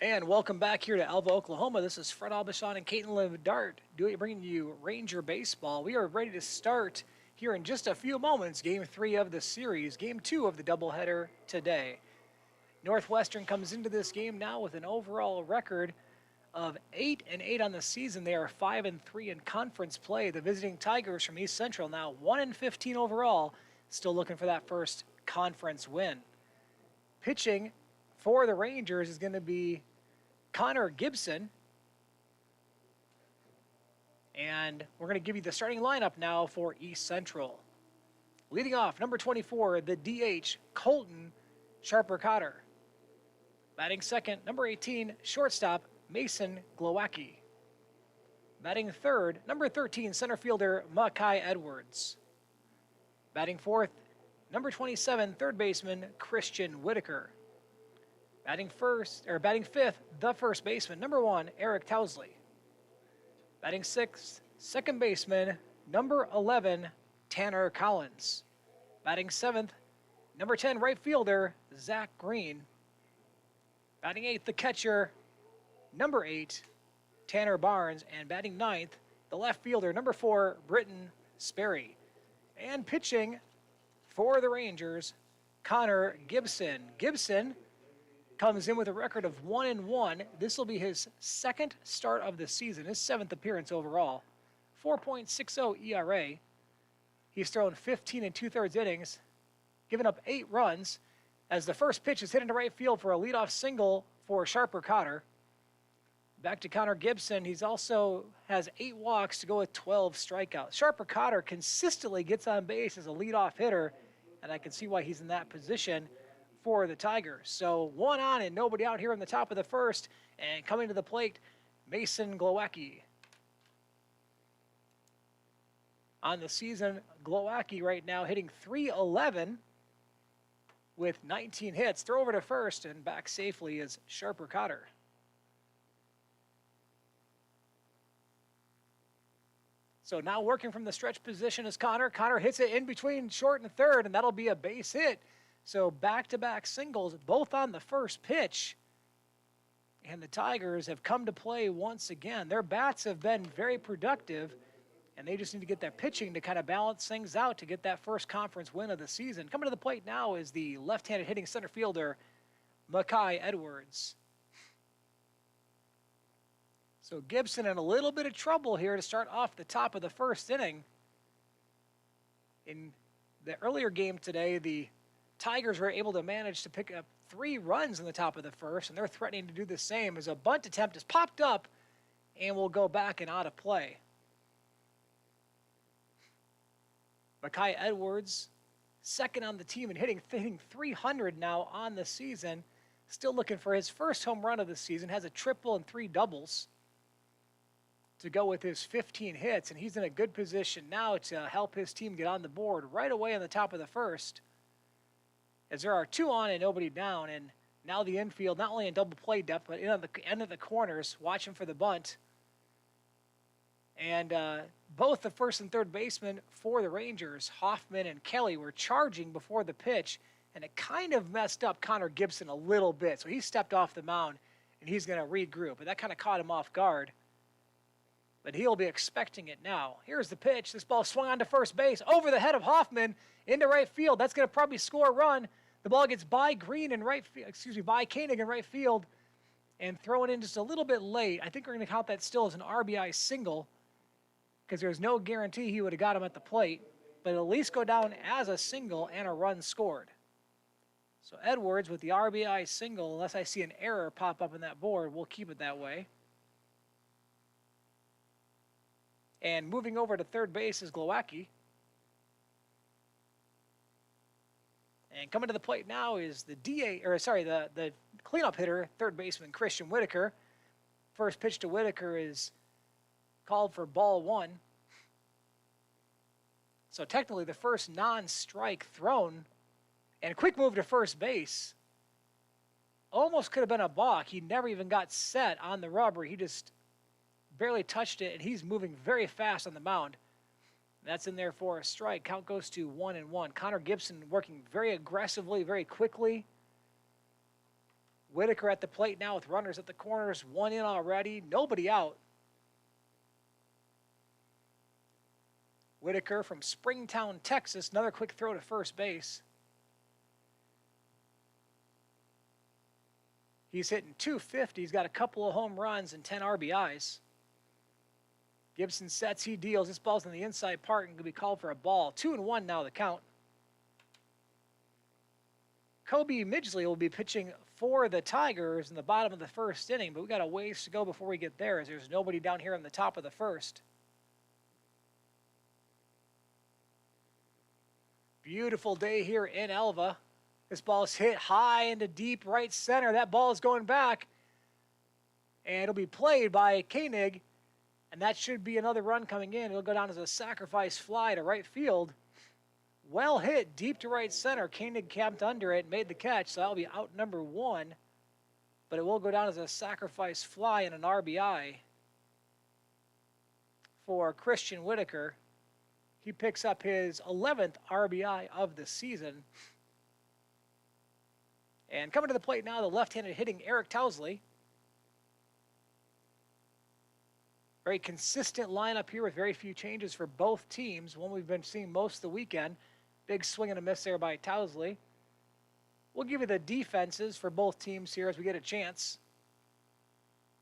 And welcome back here to Alva, Oklahoma. This is Fred Albishon and Caitlin Dart bringing you Ranger Baseball. We are ready to start here in just a few moments, Game 3 of the series, Game 2 of the doubleheader today. Northwestern comes into this game now with an overall record of 8-8 on the season. They are 5-3 in conference play. The visiting Tigers from East Central now 1-15 overall, still looking for that first conference win. Pitching for the Rangers is going to be Connor Gibson. And we're going to give you the starting lineup now for East Central. Leading off, number 24, the DH, Colton Sharper-Cotter. Batting second, number 18, shortstop, Mason Glowacki. Batting third, number 13, center fielder, Makai Edwards. Batting fourth, number 27, third baseman, Christian Whitaker. Batting fifth, the first baseman, number 1, Eric Towsley. Batting sixth, second baseman, number 11, Tanner Collins. Batting seventh, number 10, right fielder, Zach Green. Batting eighth, the catcher, number 8, Tanner Barnes. And batting ninth, the left fielder, number 4, Britton Sperry. And pitching for the Rangers, Connor Gibson. Gibson comes in with a record of 1-1. This will be his second start of the season, his 7th appearance overall. 4.60 ERA. He's thrown 15 2/3 innings, given up 8 runs, as the first pitch is hit into right field for a leadoff single for Sharper-Cotter. Back to Connor Gibson. He's also has 8 walks to go with 12 strikeouts. Sharper-Cotter consistently gets on base as a leadoff hitter, and I can see why he's in that position for the Tigers. So 1 on and nobody out here in the top of the first, and coming to the plate, Mason Glowacki. On the season, Glowacki right now hitting .311 with 19 hits. Throw over to first and back safely is Sharper-Cotter. So now working from the stretch position is Connor. Connor hits it in between short and third, and that'll be a base hit. So back-to-back singles, both on the first pitch. And the Tigers have come to play once again. Their bats have been very productive, and they just need to get that pitching to kind of balance things out to get that first conference win of the season. Coming to the plate now is the left-handed hitting center fielder, Makai Edwards. So Gibson in a little bit of trouble here to start off the top of the first inning. In the earlier game today, the Tigers were able to manage to pick up 3 runs in the top of the first, and they're threatening to do the same as a bunt attempt is popped up and will go back and out of play. Makai Edwards, second on the team and hitting .300 now on the season. Still looking for his first home run of the season. Has a triple and 3 doubles to go with his 15 hits, and he's in a good position now to help his team get on the board right away on the top of the first, as there are 2 on and nobody down. And now the infield, not only in double play depth, but in on the end of the corners, watching for the bunt. And both the first and third baseman for the Rangers, Hoffman and Kelly, were charging before the pitch, and it kind of messed up Connor Gibson a little bit. So he stepped off the mound, and he's going to regroup. But that kind of caught him off guard. But he'll be expecting it now. Here's the pitch. This ball swung onto first base, over the head of Hoffman, into right field. That's going to probably score a run. The ball gets by Koenig in right field, and thrown in just a little bit late. I think we're going to count that still as an RBI single, because there's no guarantee he would have got him at the plate, but at least go down as a single and a run scored. So Edwards with the RBI single, unless I see an error pop up on that board, we'll keep it that way. And moving over to third base is Glowacki. And coming to the plate now is the the cleanup hitter, third baseman Christian Whitaker. First pitch to Whitaker is called for ball 1. So technically the first non-strike thrown, and a quick move to first base. Almost could have been a balk. He never even got set on the rubber. He just barely touched it, and he's moving very fast on the mound. That's in there for a strike. Count goes to 1-1. Connor Gibson working very aggressively, very quickly. Whitaker at the plate now with runners at the corners. One in already. Nobody out. Whitaker from Springtown, Texas. Another quick throw to first base. He's hitting .250. He's got a couple of home runs and 10 RBIs. Gibson sets, he deals. This ball's in the inside part and can be called for a ball. 2-1 now the count. Kobe Midgley will be pitching for the Tigers in the bottom of the first inning, but we got a ways to go before we get there, as there's nobody down here in the top of the first. Beautiful day here in Elva. This ball is hit high into deep right center. That ball is going back, and it'll be played by Koenig, and that should be another run coming in. It'll go down as a sacrifice fly to right field. Well hit deep to right center. Koenig camped under it, made the catch, so that'll be out number 1. But it will go down as a sacrifice fly and an RBI for Christian Whitaker. He picks up his 11th RBI of the season. And coming to the plate now, the left-handed hitting Eric Tousley. Very consistent lineup here with very few changes for both teams. One we've been seeing most of the weekend. Big swing and a miss there by Tousley. We'll give you the defenses for both teams here as we get a chance.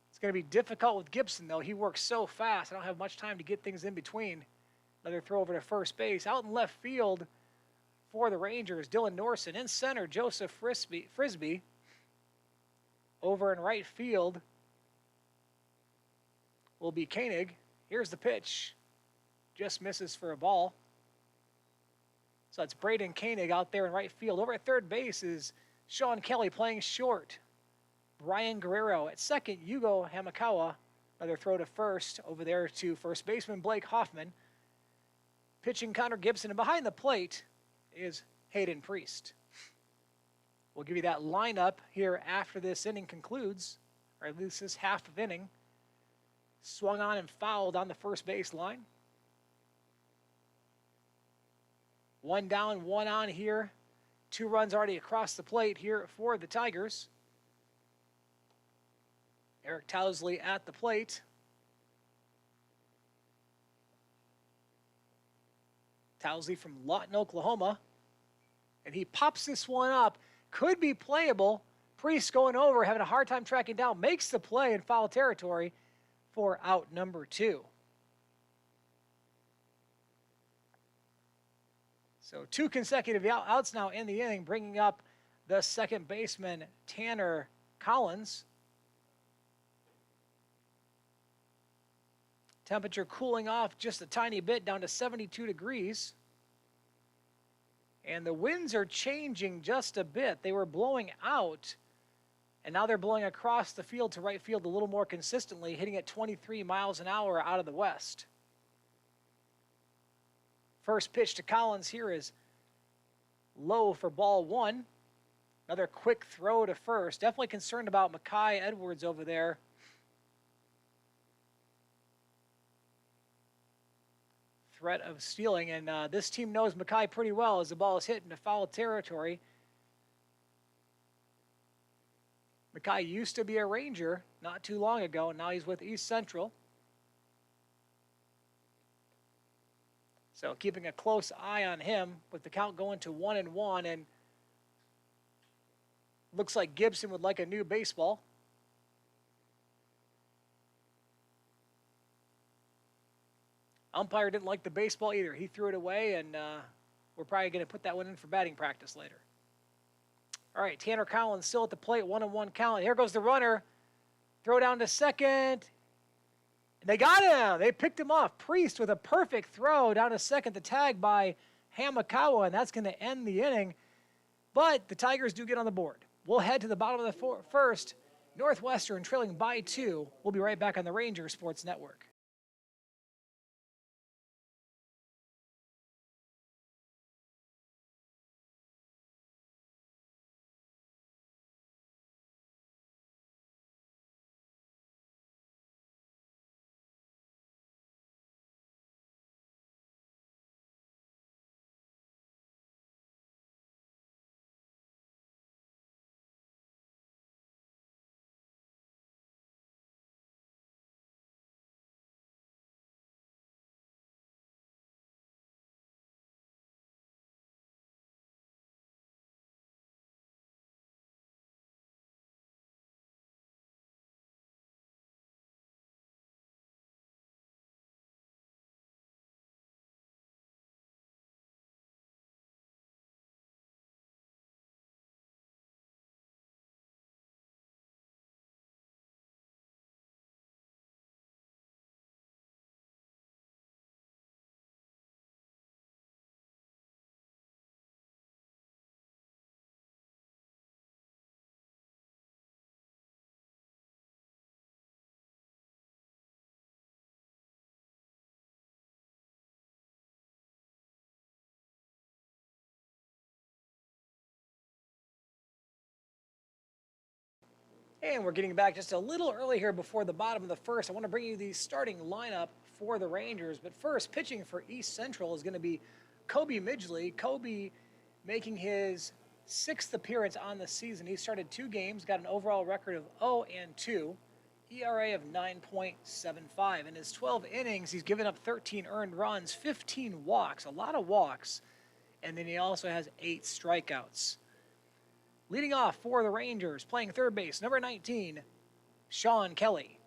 It's going to be difficult with Gibson, though. He works so fast. I don't have much time to get things in between. Another throw over to first base. Out in left field for the Rangers, Dylan Norson. In center, Joseph Frisbee. Over in right field will be Koenig. Here's the pitch. Just misses for a ball. So that's Braden Koenig out there in right field. Over at third base is Sean Kelly playing short. Brian Guerrero at second, Yugo Hamakawa. Another throw to first. Over there to first baseman Blake Hoffman. Pitching Connor Gibson. And behind the plate is Hayden Priest. We'll give you that lineup here after this inning concludes, or at least this half of inning. Swung on and fouled on the first base line. One down, one on here. 2 runs already across the plate here for the Tigers. Eric Tousley at the plate. Tousley from Lawton, Oklahoma. And he pops this one up. Could be playable. Priest going over, having a hard time tracking down. Makes the play in foul territory for out number 2. So 2 consecutive outs now in the inning, bringing up the second baseman, Tanner Collins. Temperature cooling off just a tiny bit, down to 72 degrees. And the winds are changing just a bit. They were blowing out, and now they're blowing across the field to right field a little more consistently, hitting at 23 miles an hour out of the west. First pitch to Collins here is low for ball 1. Another quick throw to first. Definitely concerned about Mackay Edwards over there. Threat of stealing, and this team knows Mackay pretty well as the ball is hit into foul territory. Mackay used to be a Ranger not too long ago, and now he's with East Central. So keeping a close eye on him with the count going to 1-1, and looks like Gibson would like a new baseball. Umpire didn't like the baseball either. He threw it away, and we're probably going to put that one in for batting practice later. All right, Tanner Collins still at the plate, 1-1 count. Here goes the runner. Throw down to second. And they got him. They picked him off. Priest with a perfect throw down to second. The tag by Hamakawa, and that's going to end the inning. But the Tigers do get on the board. We'll head to the bottom of the first. Northwestern trailing by 2. We'll be right back on the Ranger Sports Network. And we're getting back just a little early here before the bottom of the first. I want to bring you the starting lineup for the Rangers. But first, pitching for East Central is going to be Kobe Midgley. Kobe making his 6th appearance on the season. He started 2 games, got an overall record of 0-2, ERA of 9.75. In his 12 innings, he's given up 13 earned runs, 15 walks, a lot of walks, and then he also has 8 strikeouts. Leading off for the Rangers, playing third base, number 19, Sean Kelly.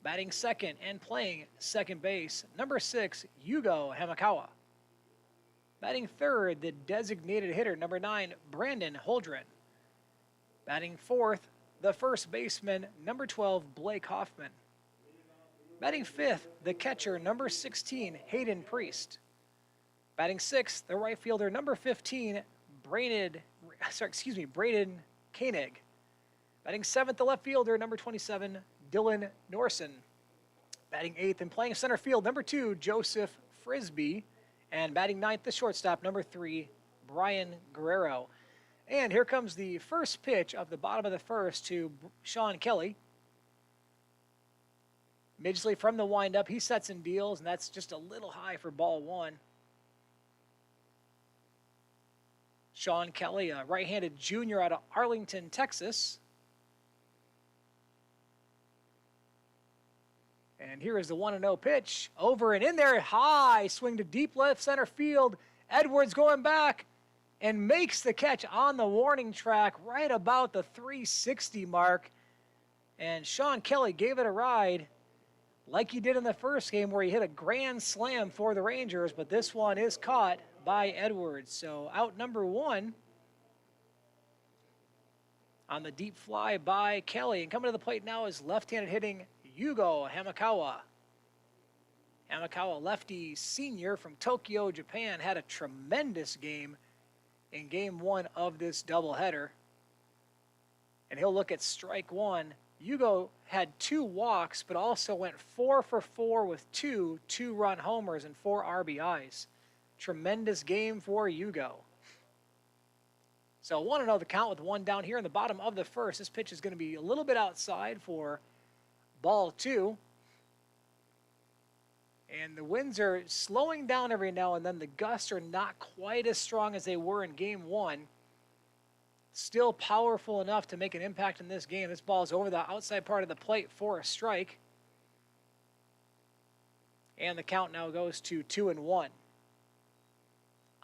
Batting second and playing second base, number 6, Yugo Hamakawa. Batting third, the designated hitter, number 9, Brandon Holdren. Batting fourth, the first baseman, number 12, Blake Hoffman. Batting fifth, the catcher, number 16, Hayden Priest. Batting sixth, the right fielder, number 15, Braden Koenig. Batting seventh, the left fielder, number 27, Dylan Norson. Batting eighth and playing center field, number 2, Joseph Frisbee. And batting ninth, the shortstop, number 3, Brian Guerrero. And here comes the first pitch of the bottom of the first to Sean Kelly. Midgley from the windup, he sets and deals, and that's just a little high for ball 1. Sean Kelly, a right-handed junior out of Arlington, Texas. And here is the 1-0 pitch. Over and in there, high swing to deep left center field. Edwards going back and makes the catch on the warning track right about the 360 mark. And Sean Kelly gave it a ride like he did in the first game where he hit a grand slam for the Rangers, but this one is caught by Edwards. So out number 1 on the deep fly by Kelly. And coming to the plate now is left-handed hitting Yugo Hamakawa. Hamakawa, lefty senior from Tokyo, Japan, had a tremendous game in game 1 of this doubleheader. And he'll look at strike 1. Yugo had 2 walks, but also went 4 for 4 with 2 2-run homers and 4 RBIs. Tremendous game for Yugo. So 1-0 the count with 1 down here in the bottom of the first. This pitch is going to be a little bit outside for ball 2. And the winds are slowing down every now and then. The gusts are not quite as strong as they were in game 1. Still powerful enough to make an impact in this game. This ball is over the outside part of the plate for a strike. And the count now goes to 2-1.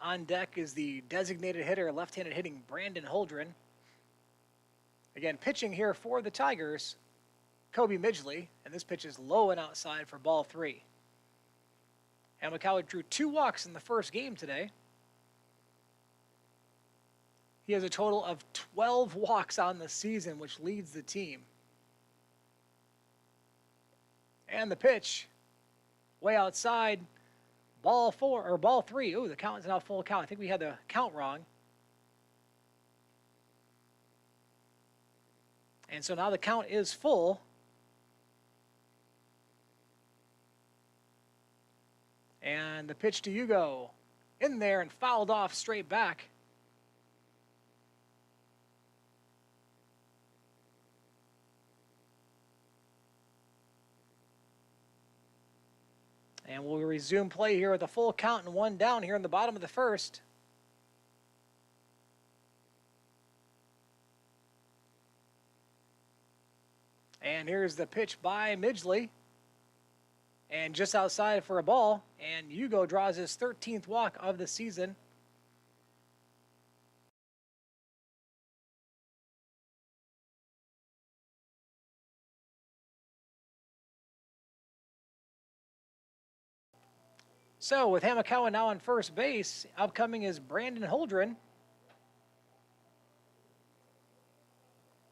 On deck is the designated hitter, left-handed hitting Brandon Holdren. Again, pitching here for the Tigers, Kobe Midgley, and this pitch is low and outside for ball 3. Hamakawa drew 2 walks in the first game today. He has a total of 12 walks on the season, which leads the team. And the pitch, way outside, ball 3. Ooh, the count is now full count. I think we had the count wrong. And so now the count is full. And the pitch to Yugo, in there and fouled off straight back. And we'll resume play here with a full count and 1 down here in the bottom of the first. And here's the pitch by Midgley. And just outside for a ball. And Yugo draws his 13th walk of the season. So with Hamakawa now on first base, upcoming is Brandon Holdren.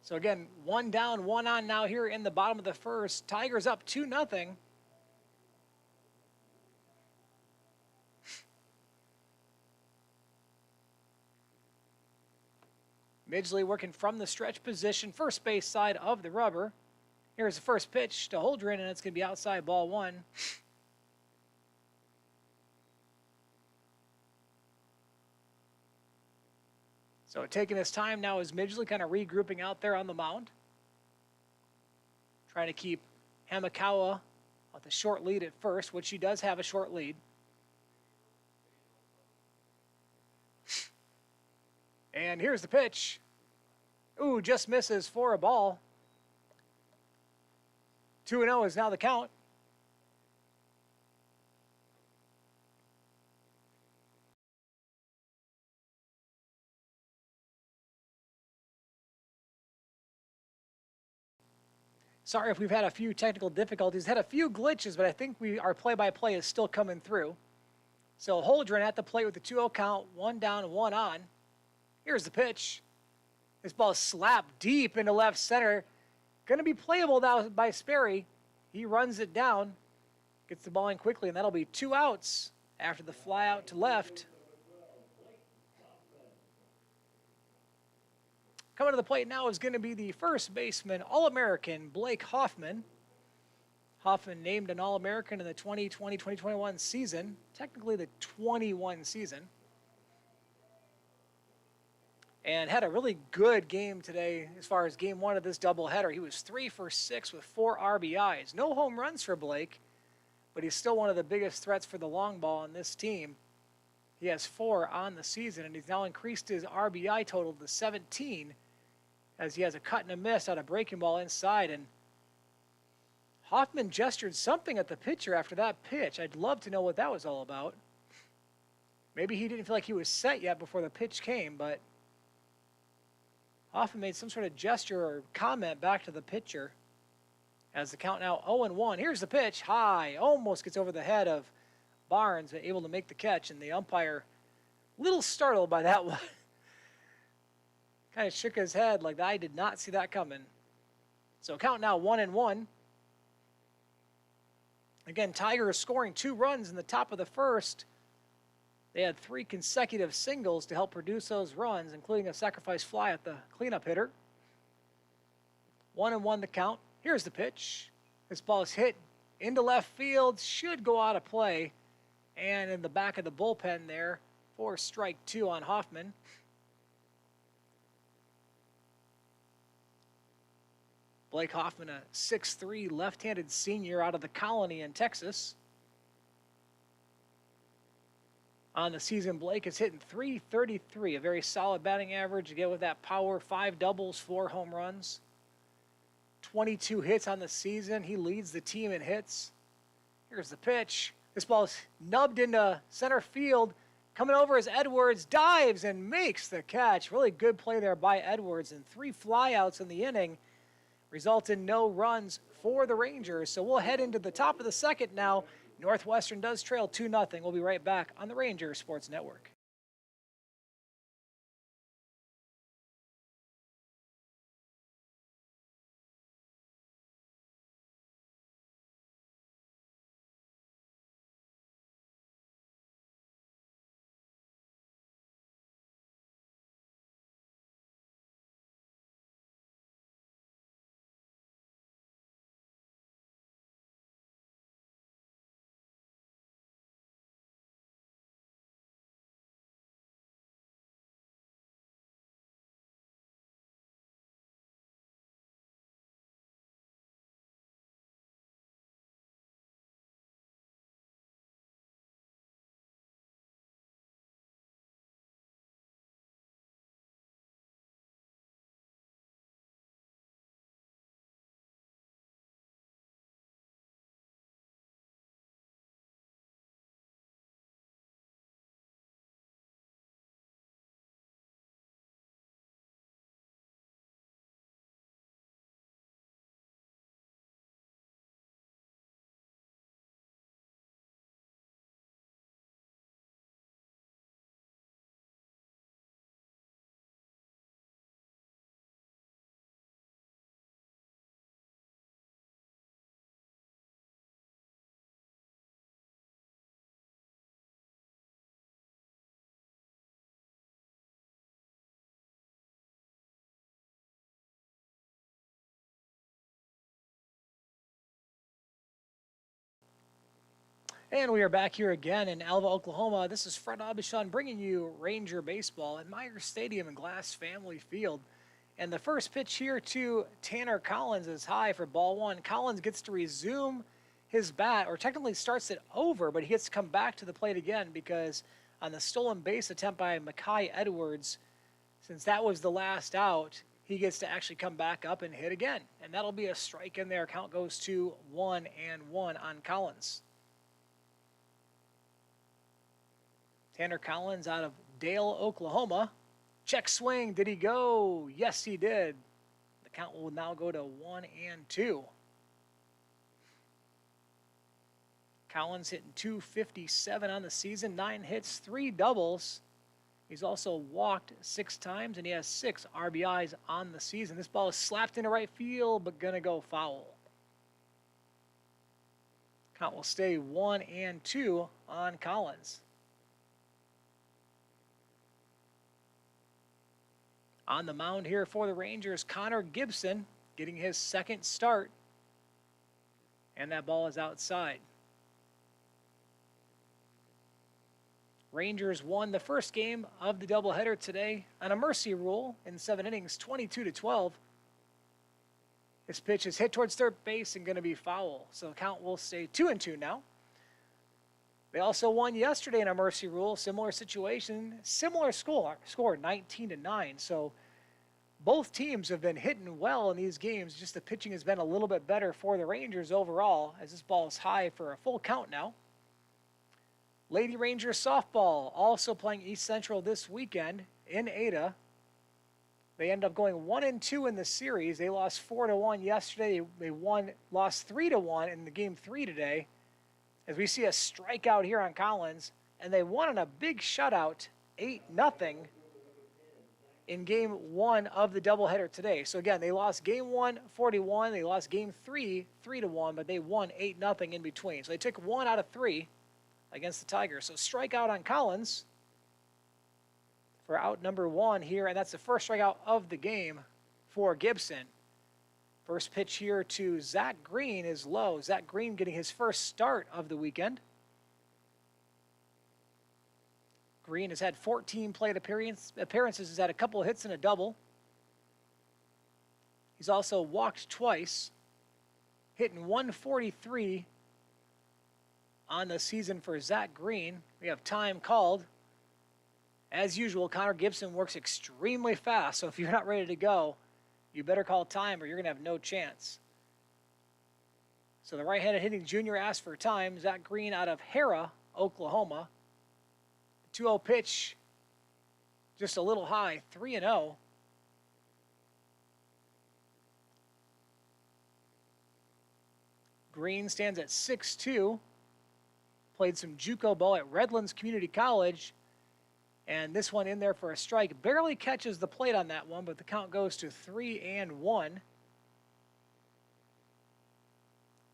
So again, 1 down, 1 on now here in the bottom of the first. Tigers up 2-0. Midgley working from the stretch position, first base side of the rubber. Here's the first pitch to Holdren, and it's going to be outside ball 1. So taking his time now is Midgley kind of regrouping out there on the mound. trying to keep Hamakawa with a short lead at first, which she does have a short lead. And here's the pitch. Ooh, just misses for a ball. 2-0 is now the count. Sorry if we've had a few technical difficulties, had a few glitches, but I think our play-by-play is still coming through. So Holdren at the plate with the 2-0 count, 1 down, 1 on. Here's the pitch. This ball is slapped deep into left center. Going to be playable now by Sperry. He runs it down, gets the ball in quickly, and that'll be 2 outs after the fly out to left. Coming to the plate now is going to be the first baseman, All-American Blake Hoffman. Hoffman named an All-American in the 2020-2021 season, technically the 21 season. And had a really good game today as far as game 1 of this doubleheader. He was 3 for 6 with 4 RBIs. No home runs for Blake, but he's still one of the biggest threats for the long ball on this team. He has 4 on the season, and he's now increased his RBI total to 17 as he has a cut and a miss on a breaking ball inside. And Hoffman gestured something at the pitcher after that pitch. I'd love to know what that was all about. Maybe he didn't feel like he was set yet before the pitch came, but Hoffman made some sort of gesture or comment back to the pitcher as the count now 0-1. Here's the pitch, high, almost gets over the head of Barnes, but able to make the catch, and the umpire a little startled by that one. Kind of shook his head like, I did not see that coming. So count now 1-1. Again, Tigers scoring 2 runs in the top of the first. They had 3 consecutive singles to help produce those runs, including a sacrifice fly at the cleanup hitter. 1-1 the count. Here's the pitch. This ball is hit into left field, should go out of play, and in the back of the bullpen there for strike 2 on Hoffman. Blake Hoffman, a 6'3" left-handed senior out of the Colony in Texas. On the season, Blake is hitting .333, a very solid batting average. Again, with that power, 5 doubles, 4 home runs. 22 hits on the season. He leads the team in hits. Here's the pitch. This ball is nubbed into center field. Coming over as Edwards dives and makes the catch. Really good play there by Edwards, and 3 flyouts in the inning result in no runs for the Rangers. So we'll head into the top of the second now. Northwestern does trail 2-0. We'll be right back on the Rangers Sports Network. And we are back here again in Alva, Oklahoma. This is Fred Abishon bringing you Ranger Baseball at Myers Stadium and Glass Family Field. And the first pitch here to Tanner Collins is high for ball one. Collins gets to resume his bat, or technically starts it over, but he gets to come back to the plate again because on the stolen base attempt by Makai Edwards, since that was the last out, he gets to actually come back up and hit again. And that'll be a strike in there. Count goes to 1-1 on Collins. Tanner Collins out of Dale, Oklahoma. Check swing. Did he go? Yes, he did. The count will now go to 1-2. Collins hitting .257 on the season, 9 hits, 3 doubles. He's also walked 6 times, and he has 6 RBIs on the season. This ball is slapped into right field, but going to go foul. Count will stay 1-2 on Collins. On the mound here for the Rangers, Connor Gibson getting his second start. And that ball is outside. Rangers won the first game of the doubleheader today on a mercy rule in 7 innings, 22-12. This pitch is hit towards third base and going to be foul. So the count will stay 2-2 now. They also won yesterday in a mercy rule, similar situation, similar score 19-9. So both teams have been hitting well in these games. Just the pitching has been a little bit better for the Rangers overall, as this ball is high for a full count now. Lady Rangers softball also playing East Central this weekend in Ada. They end up going 1-2 in the series. They lost 4-1 yesterday. They lost 3-1 in the game 3 today. As we see a strikeout here on Collins, and they won on a big shutout, 8-0 in game 1 of the doubleheader today. So again, they lost game 1, 4-1. They lost game 3, 3-1, but they won 8-0 in between. So they took 1 out of 3 against the Tigers. So strikeout on Collins for out number 1 here, and that's the first strikeout of the game for Gibson. First pitch here to Zach Green is low. Zach Green getting his first start of the weekend. Green has had 14 plate appearances, has had a couple of hits and a double. He's also walked twice, hitting 143 on the season for Zach Green. We have time called. As usual, Connor Gibson works extremely fast, so if you're not ready to go, you better call time or you're going to have no chance. So the right-handed hitting junior asked for time. Zach Green out of Hera, Oklahoma. The 2-0 pitch, just a little high, 3-0. Green stands at 6'2". Played some JUCO ball at Redlands Community College. And this one in there for a strike. Barely catches the plate on that one, but the count goes to 3-1.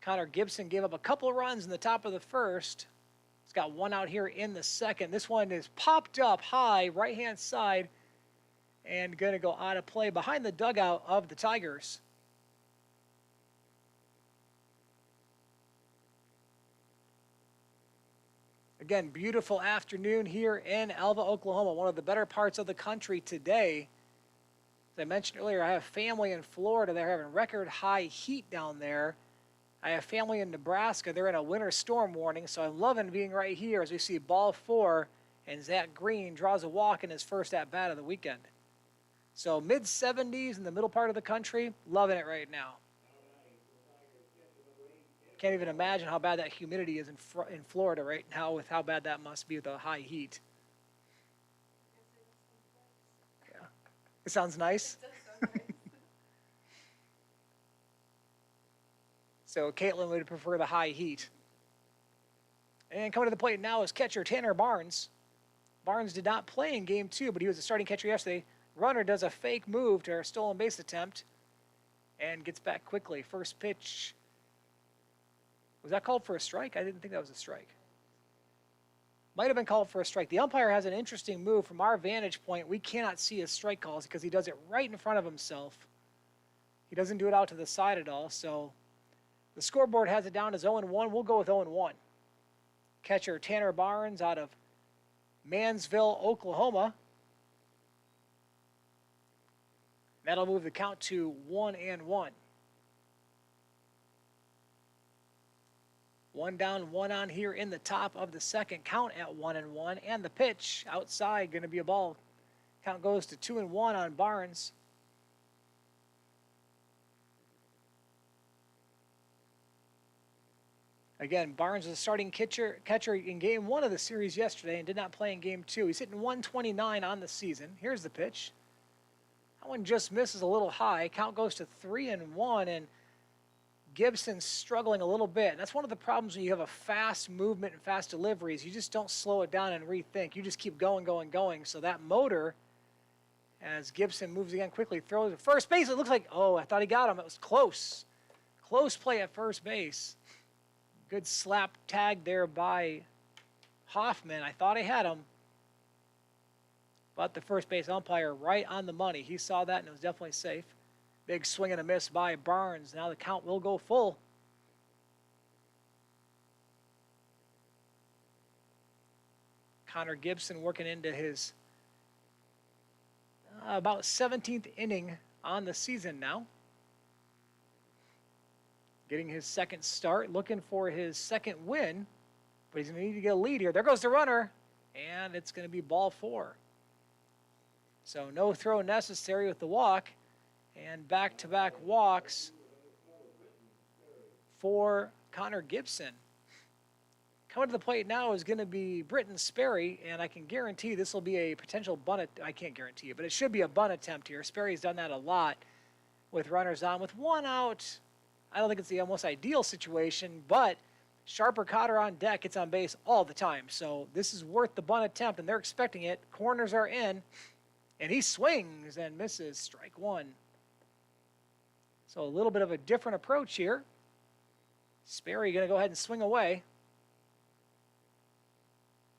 Connor Gibson gave up a couple runs in the top of the first. He's got 1 out here in the second. This one is popped up high, right-hand side, and going to go out of play behind the dugout of the Tigers. Again, beautiful afternoon here in Alva, Oklahoma, one of the better parts of the country today. As I mentioned earlier, I have family in Florida. They're having record high heat down there. I have family in Nebraska. They're in a winter storm warning, so I'm loving being right here as we see ball 4, and Zach Green draws a walk in his first at-bat of the weekend. So mid-70s in the middle part of the country, loving it right now. Can't even imagine how bad that humidity is in Florida right now with how bad that must be with the high heat. Yeah. It sounds nice. So Caitlin would prefer the high heat. And coming to the plate now is catcher Tanner Barnes. Barnes did not play in game 2, but he was the starting catcher yesterday. Runner does a fake move to our stolen base attempt and gets back quickly. First pitch. Was that called for a strike? I didn't think that was a strike. Might have been called for a strike. The umpire has an interesting move. From our vantage point, we cannot see his strike calls because he does it right in front of himself. He doesn't do it out to the side at all. So the scoreboard has it down as 0-1. We'll go with 0-1. Catcher Tanner Barnes out of Mansville, Oklahoma. That'll move the count to 1-1. One down, one on here in the top of the second. Count at 1-1. And the pitch outside, going to be a ball. Count goes to 2-1 on Barnes. Again, Barnes was starting catcher in game 1 of the series yesterday and did not play in game 2. He's hitting 129 on the season. Here's the pitch. That one just misses a little high. Count goes to 3-1, and Gibson's struggling a little bit. And that's one of the problems when you have a fast movement and fast deliveries. You just don't slow it down and rethink. You just keep going, going, going. So that motor, as Gibson moves again quickly, throws to first base. It looks like, oh, I thought he got him. It was close. Close play at first base. Good slap tag there by Hoffman. I thought I had him. But the first base umpire right on the money. He saw that and it was definitely safe. Big swing and a miss by Barnes. Now the count will go full. Connor Gibson working into his about 17th inning on the season now. Getting his second start, looking for his second win, but he's going to need to get a lead here. There goes the runner, and it's going to be ball 4. So no throw necessary with the walk, and back-to-back walks for Connor Gibson. Coming to the plate now is going to be Britton Sperry, and I can guarantee this will be a potential bunt. I can't guarantee it, but it should be a bunt attempt here. Sperry's done that a lot with runners on. With one out, I don't think it's the most ideal situation, but Sharper Cotter on deck gets on base all the time. So this is worth the bunt attempt, and they're expecting it. Corners are in, and he swings and misses. Strike 1. So a little bit of a different approach here. Sperry going to go ahead and swing away.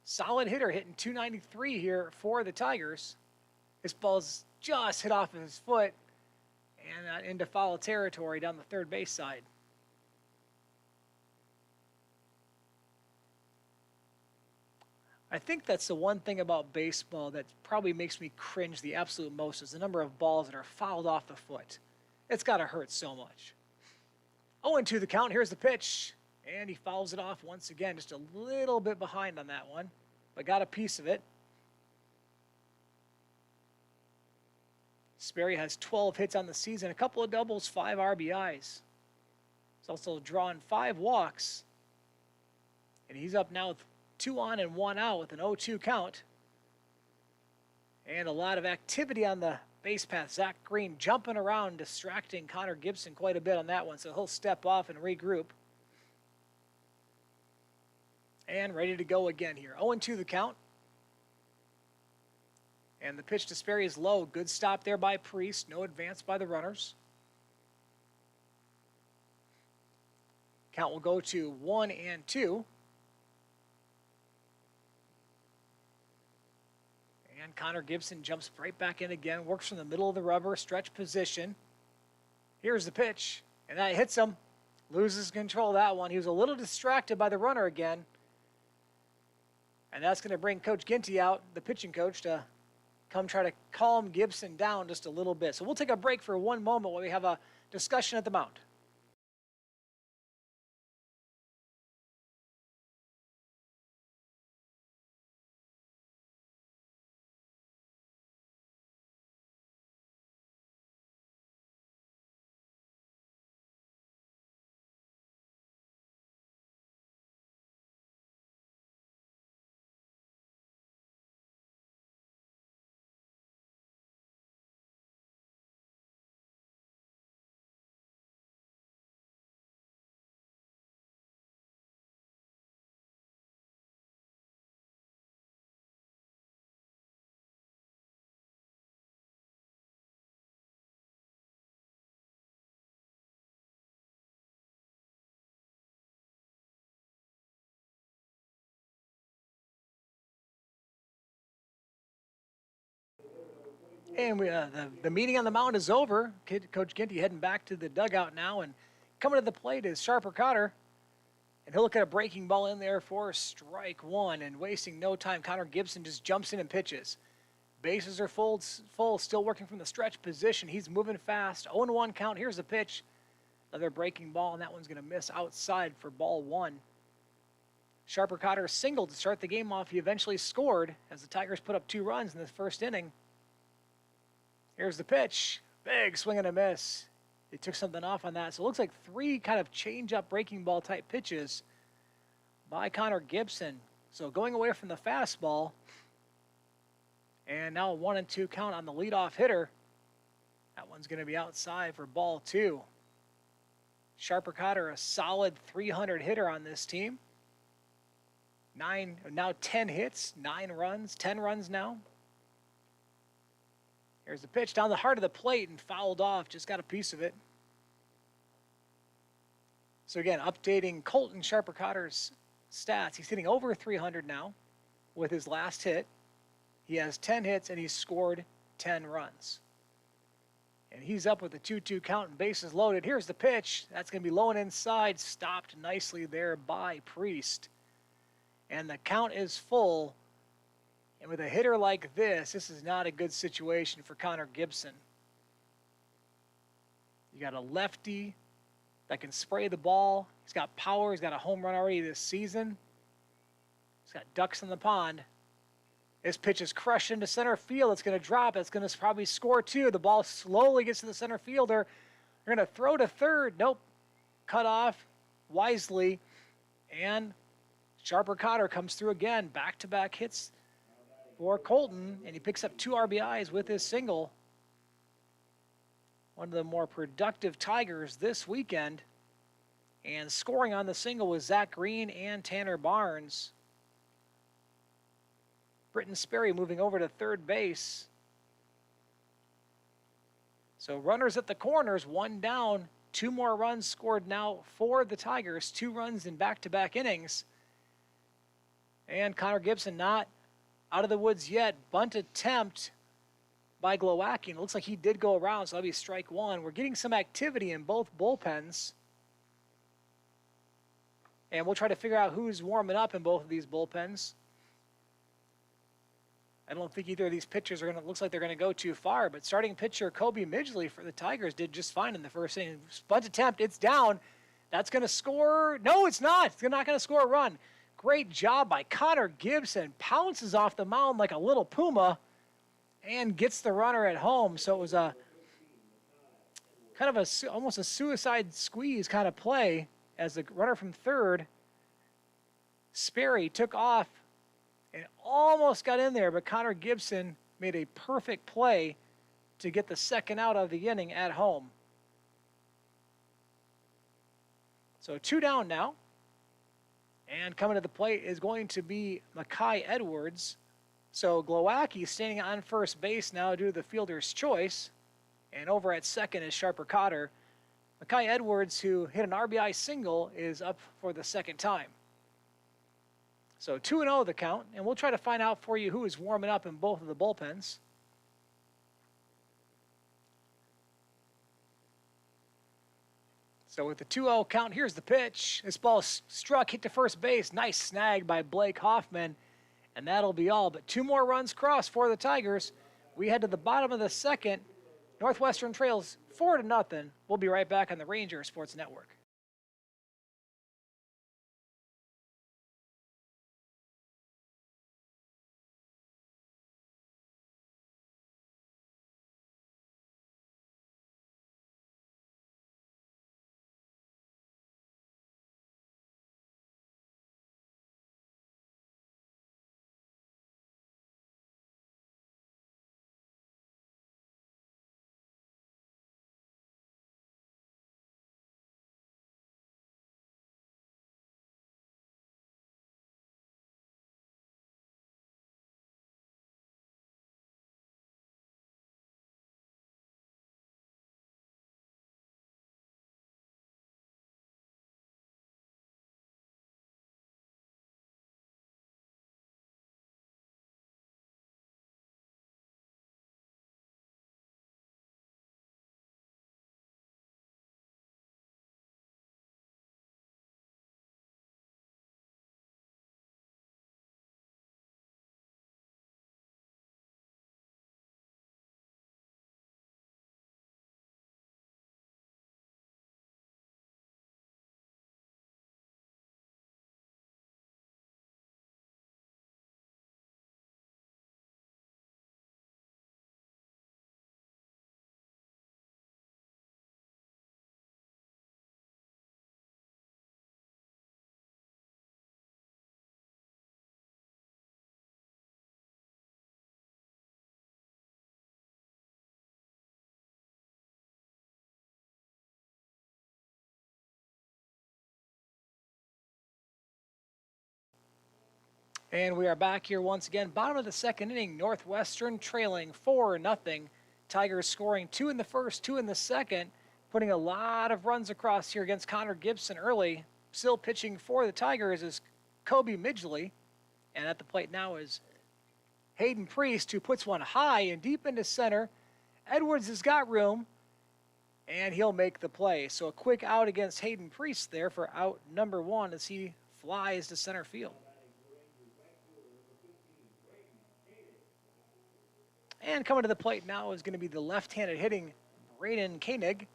Solid hitter hitting 293 here for the Tigers. This ball's just hit off of his foot and into foul territory down the third base side. I think that's the one thing about baseball that probably makes me cringe the absolute most is the number of balls that are fouled off the foot. It's got to hurt so much. 0-2 the count. Here's the pitch. And he fouls it off once again. Just a little bit behind on that one, but got a piece of it. Sperry has 12 hits on the season, a couple of doubles, 5 RBIs. He's also drawn 5 walks. And he's up now with 2 on and 1 out with an 0-2 count. And a lot of activity on the base path. Zach Green jumping around, distracting Connor Gibson quite a bit on that one, so he'll step off and regroup. And ready to go again here. 0-2 the count. And the pitch to Sperry is low. Good stop there by Priest. No advance by the runners. Count will go to 1-2. And Connor Gibson jumps right back in again. Works from the middle of the rubber. Stretch position. Here's the pitch. And that hits him. Loses control of that one. He was a little distracted by the runner again. And that's going to bring Coach Ginty out, the pitching coach, to come try to calm Gibson down just a little bit. So we'll take a break for one moment while we have a discussion at the mound. And the meeting on the mound is over. Coach Ginty heading back to the dugout now, and coming to the plate is Sharper Cotter. And he'll look at a breaking ball in there for strike 1, and wasting no time, Connor Gibson just jumps in and pitches. Bases are full, still working from the stretch position. He's moving fast. 0-1 count. Here's the pitch. Another breaking ball, and that one's going to miss outside for ball one. Sharper Cotter singled to start the game off. He eventually scored as the Tigers put up 2 runs in the first inning. Here's the pitch. Big swing and a miss. They took something off on that. So it looks like 3 kind of change-up breaking ball type pitches by Connor Gibson. So going away from the fastball. And now a 1-2 count on the leadoff hitter. That one's going to be outside for ball 2. Sharper Cotter, a solid 300 hitter on this team. 10 hits, 9 runs, 10 runs now. Here's the pitch down the heart of the plate and fouled off. Just got a piece of it. So again, updating Colton Sharper Cotter's stats. He's hitting over 300 now with his last hit. He has 10 hits and he's scored 10 runs. And he's up with a 2-2 count and bases loaded. Here's the pitch. That's going to be low and inside. Stopped nicely there by Priest. And the count is full. And with a hitter like this is not a good situation for Connor Gibson. You got a lefty that can spray the ball. He's got power. He's got a home run already this season. He's got ducks in the pond. This pitch is crushed into center field. It's going to drop. It's going to probably score 2. The ball slowly gets to the center fielder. They're going to throw to third. Nope. Cut off wisely. And Sharper Cotter comes through again. Back-to-back hits for Colton. And he picks up 2 RBIs with his single. One of the more productive Tigers this weekend. And scoring on the single was Zach Green and Tanner Barnes. Britton Sperry moving over to third base. So runners at the corners, 1 down, 2 more runs scored now for the Tigers, 2 runs in back-to-back innings. And Connor Gibson not out of the woods yet. Bunt attempt by Glowacki. It looks like he did go around, so that'll be strike 1. We're getting some activity in both bullpens. And we'll try to figure out who's warming up in both of these bullpens. I don't think either of these pitchers are looks like they're going to go too far, but starting pitcher Kobe Midgley for the Tigers did just fine in the first inning. Bunt attempt, it's down. That's going to score. No, it's not. It's not going to score a run. Great job by Connor Gibson. Pounces off the mound like a little puma and gets the runner at home. So it was a kind of almost a suicide squeeze kind of play as the runner from third, Sperry, took off and almost got in there, but Connor Gibson made a perfect play to get the second out of the inning at home. So 2 down now. And coming to the plate is going to be Makai Edwards. So Glowacki standing on first base now due to the fielder's choice. And over at second is Sharper Cotter. Makai Edwards, who hit an RBI single, is up for the second time. So 2-0 the count, and we'll try to find out for you who is warming up in both of the bullpens. So with the 2-0 count, here's the pitch. This ball struck, hit to first base. Nice snag by Blake Hoffman, and that'll be all. But 2 more runs crossed for the Tigers. We head to the bottom of the second. Northwestern trails 4-0. We'll be right back on the Ranger Sports Network. And we are back here once again. Bottom of the second inning, Northwestern trailing 4-0. Tigers scoring 2 in the first, 2 in the second, putting a lot of runs across here against Connor Gibson early. Still pitching for the Tigers is Kobe Midgley. And at the plate now is Hayden Priest, who puts one high and deep into center. Edwards has got room, and he'll make the play. So a quick out against Hayden Priest there for out number 1 as he flies to center field. And coming to the plate now is going to be the left-handed hitting Braden Koenig.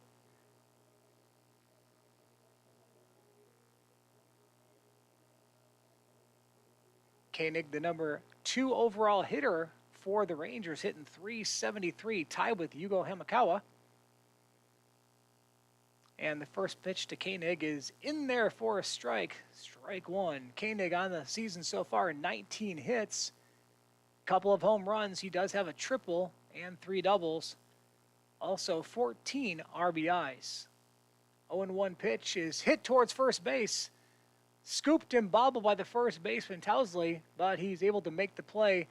Koenig, the number 2 overall hitter for the Rangers, hitting .373, tied with Yugo Hamakawa. And the first pitch to Koenig is in there for a strike. Strike 1. Koenig on the season so far, 19 hits. Couple of home runs. He does have a triple and 3 doubles. Also 14 RBIs. 0-1 pitch is hit towards first base. Scooped and bobbled by the first baseman Tousley, but he's able to make the play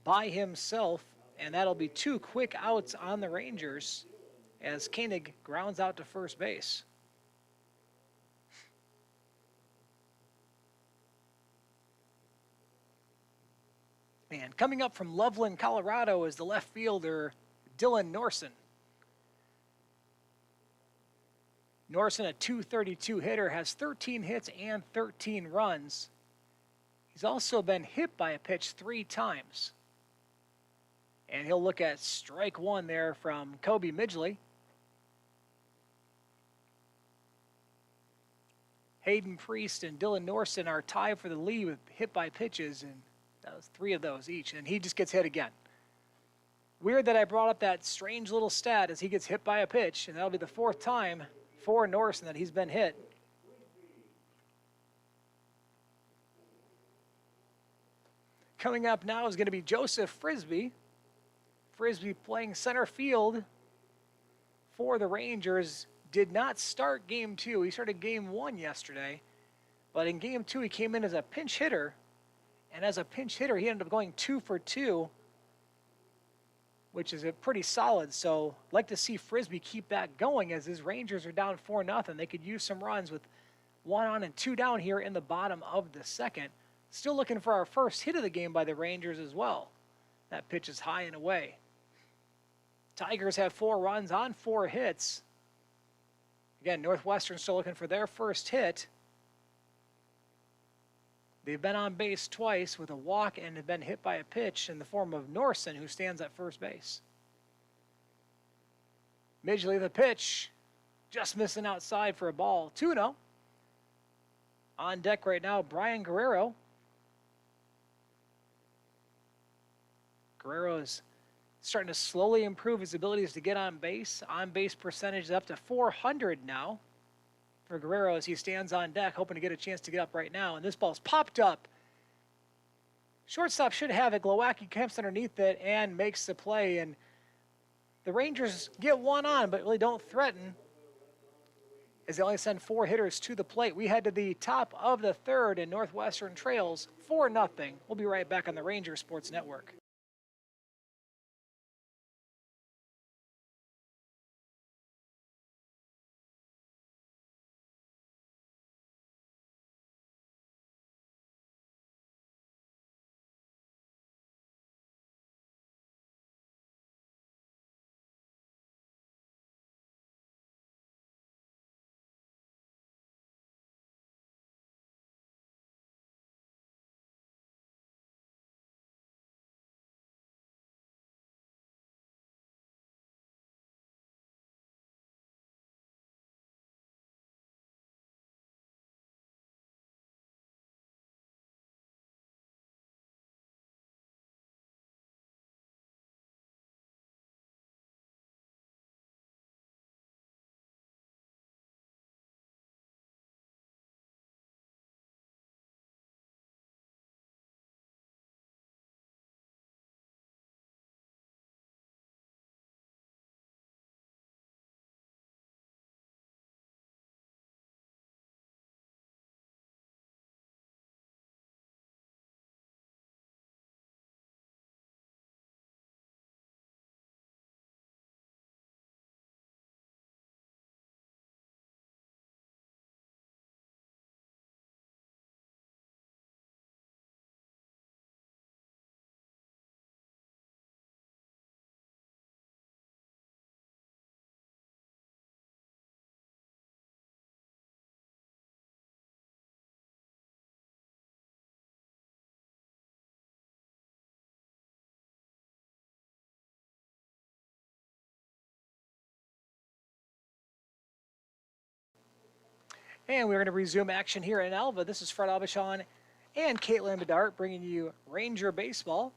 by himself, and that'll be 2 quick outs on the Rangers as Koenig grounds out to first base. And coming up from Loveland, Colorado is the left fielder Dylan Norson. Norson, a .232 hitter, has 13 hits and 13 runs. He's also been hit by a pitch 3 times. And he'll look at strike 1 there from Kobe Midgley. Hayden Priest and Dylan Norson are tied for the lead with hit by pitches, and that was 3 of those each, and he just gets hit again. Weird that I brought up that strange little stat as he gets hit by a pitch, and that'll be the 4th time for Norson that he's been hit. Coming up now is going to be Joseph Frisbee. Frisbee playing center field for the Rangers. Did not start game 2. He started game 1 yesterday. But in game 2, he came in as a pinch hitter. And as a pinch hitter, he ended up going 2 for 2, which is a pretty solid. So I'd like to see Frisbee keep that going as his Rangers are down 4-0. They could use some runs with 1 on and 2 down here in the bottom of the second. Still looking for our first hit of the game by the Rangers as well. That pitch is high and away. Tigers have 4 runs on 4 hits. Again, Northwestern still looking for their first hit. They've been on base twice with a walk and have been hit by a pitch in the form of Norson, who stands at first base. Midgley, the pitch, just missing outside for a ball. 2-0. On deck right now, Brian Guerrero. Guerrero's starting to slowly improve his abilities to get on base. On-base percentage is up to .400 now for Guerrero as he stands on deck, hoping to get a chance to get up right now. And this ball's popped up. Shortstop should have it. Glowacki camps underneath it and makes the play. And the Rangers get 1 on, but really don't threaten as they only send 4 hitters to the plate. We head to the top of the 3rd, and Northwestern trails 4-0. We'll be right back on the Rangers Sports Network. And we're going to resume action here in Alva. This is Fred Aubuchon and Caitlin Bedart bringing you Ranger Baseball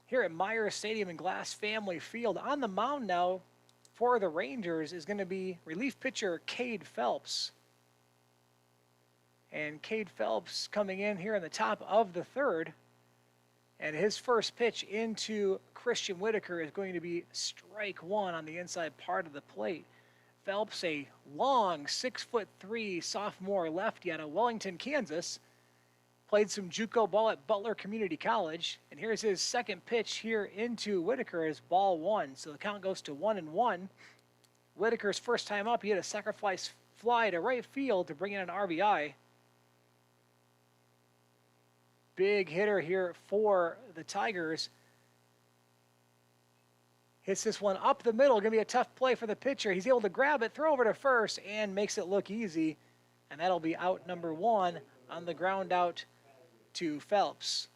here at Myers Stadium and Glass Family Field. On the mound now for the Rangers is going to be relief pitcher Cade Phelps. And Cade Phelps coming in here in the top of the third. And his first pitch into Christian Whitaker is going to be strike one on the inside part of the plate. Phelps, a long 6'3" sophomore lefty out of Wellington, Kansas. Played some JUCO ball at Butler Community College. And here's his second pitch here into Whitaker as ball one. So the count goes to 1-1. Whitaker's first time up, he had a sacrifice fly to right field to bring in an RBI. Big hitter here for the Tigers. Hits this one up the middle. Going to be a tough play for the pitcher. He's able to grab it, throw over to first, and makes it look easy. And that'll be out number one on the ground out to Phelps.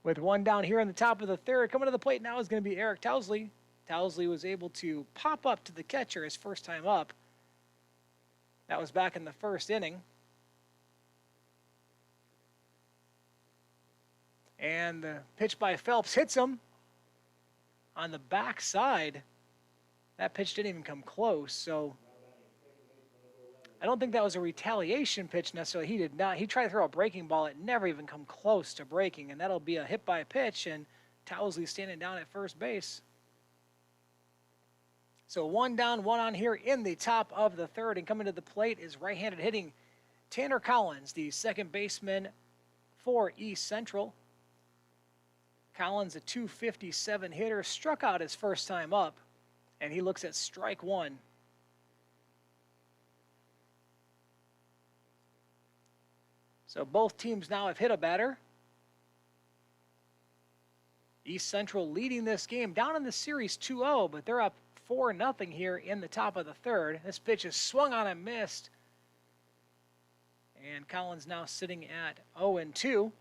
With one down here in the top of the third, coming to the plate now is going to be Eric Towsley. Towsley was able to pop up to the catcher his first time up. That was back in the first inning. And the pitch by Phelps hits him on the backside. That pitch didn't even come close, so I don't think that was a retaliation pitch necessarily. He did not. He tried to throw a breaking ball. It never even come close to breaking, and that'll be a hit by pitch, and Towsley standing down at first base. So one down, one on here in the top of the third, and coming to the plate is right-handed hitting Tanner Collins, the second baseman for East Central. Collins, a .257 hitter, struck out his first time up, and he looks at strike one. So both teams now have hit a batter. East Central leading this game down in the series 2-0, but they're up 4-0 here in the top of the third. This pitch is swung on and missed. And Collins now sitting at 0-2.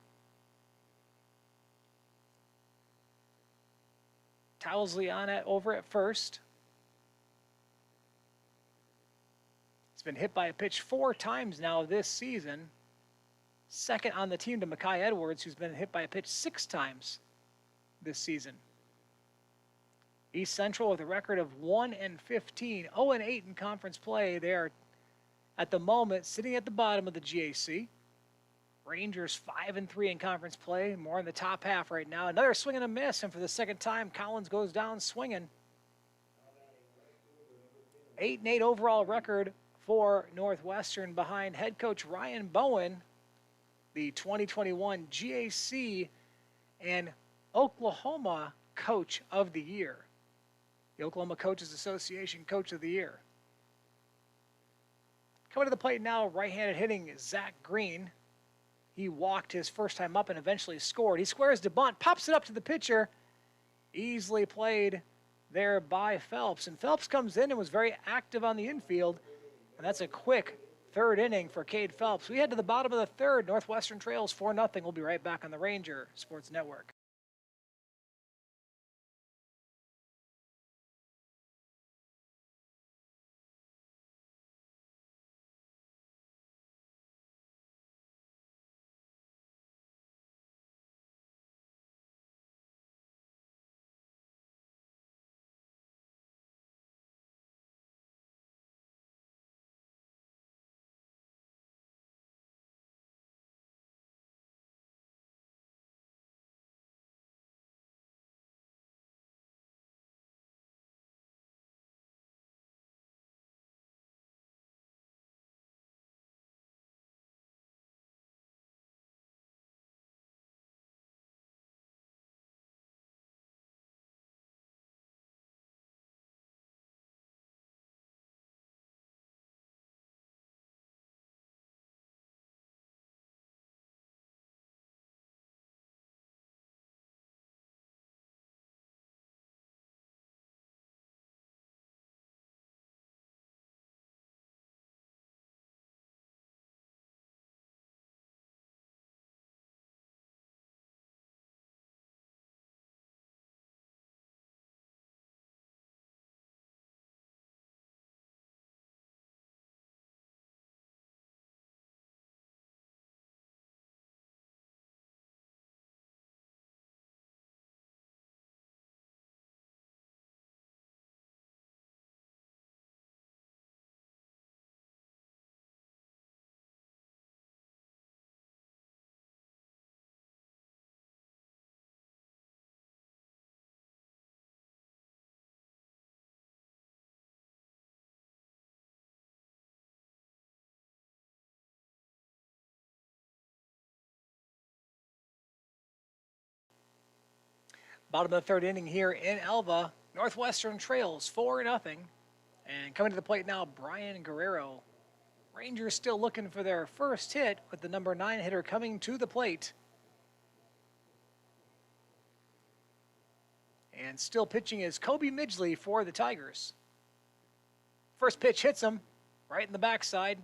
Towsley on it over at first. It's been hit by a pitch 4 times now this season. Second on the team to Makai Edwards, who's been hit by a pitch 6 times this season. East Central with a record of 1-15, 0-8 in conference play. They are, at the moment, sitting at the bottom of the GAC. Rangers 5-3 in conference play, more in the top half right now. Another swing and a miss, and for the second time, Collins goes down swinging. 8-8 overall record for Northwestern behind head coach Ryan Bowen, the 2021 GAC and Oklahoma Coach of the Year. The Oklahoma Coaches Association Coach of the Year. Coming to the plate now, right-handed hitting Zach Green. He walked his first time up and eventually scored. He squares to bunt, pops it up to the pitcher. Easily played there by Phelps. And Phelps comes in and was very active on the infield. And that's a quick third inning for Cade Phelps. We head to the bottom of the third. Northwestern trails 4-0. We'll be right back on the Ranger Sports Network. Bottom of the third inning here in Elva. Northwestern trails 4-0. And coming to the plate now, Brian Guerrero. Rangers still looking for their first hit with the number 9 hitter coming to the plate. And still pitching is Kobe Midgley for the Tigers. First pitch hits him right in the backside.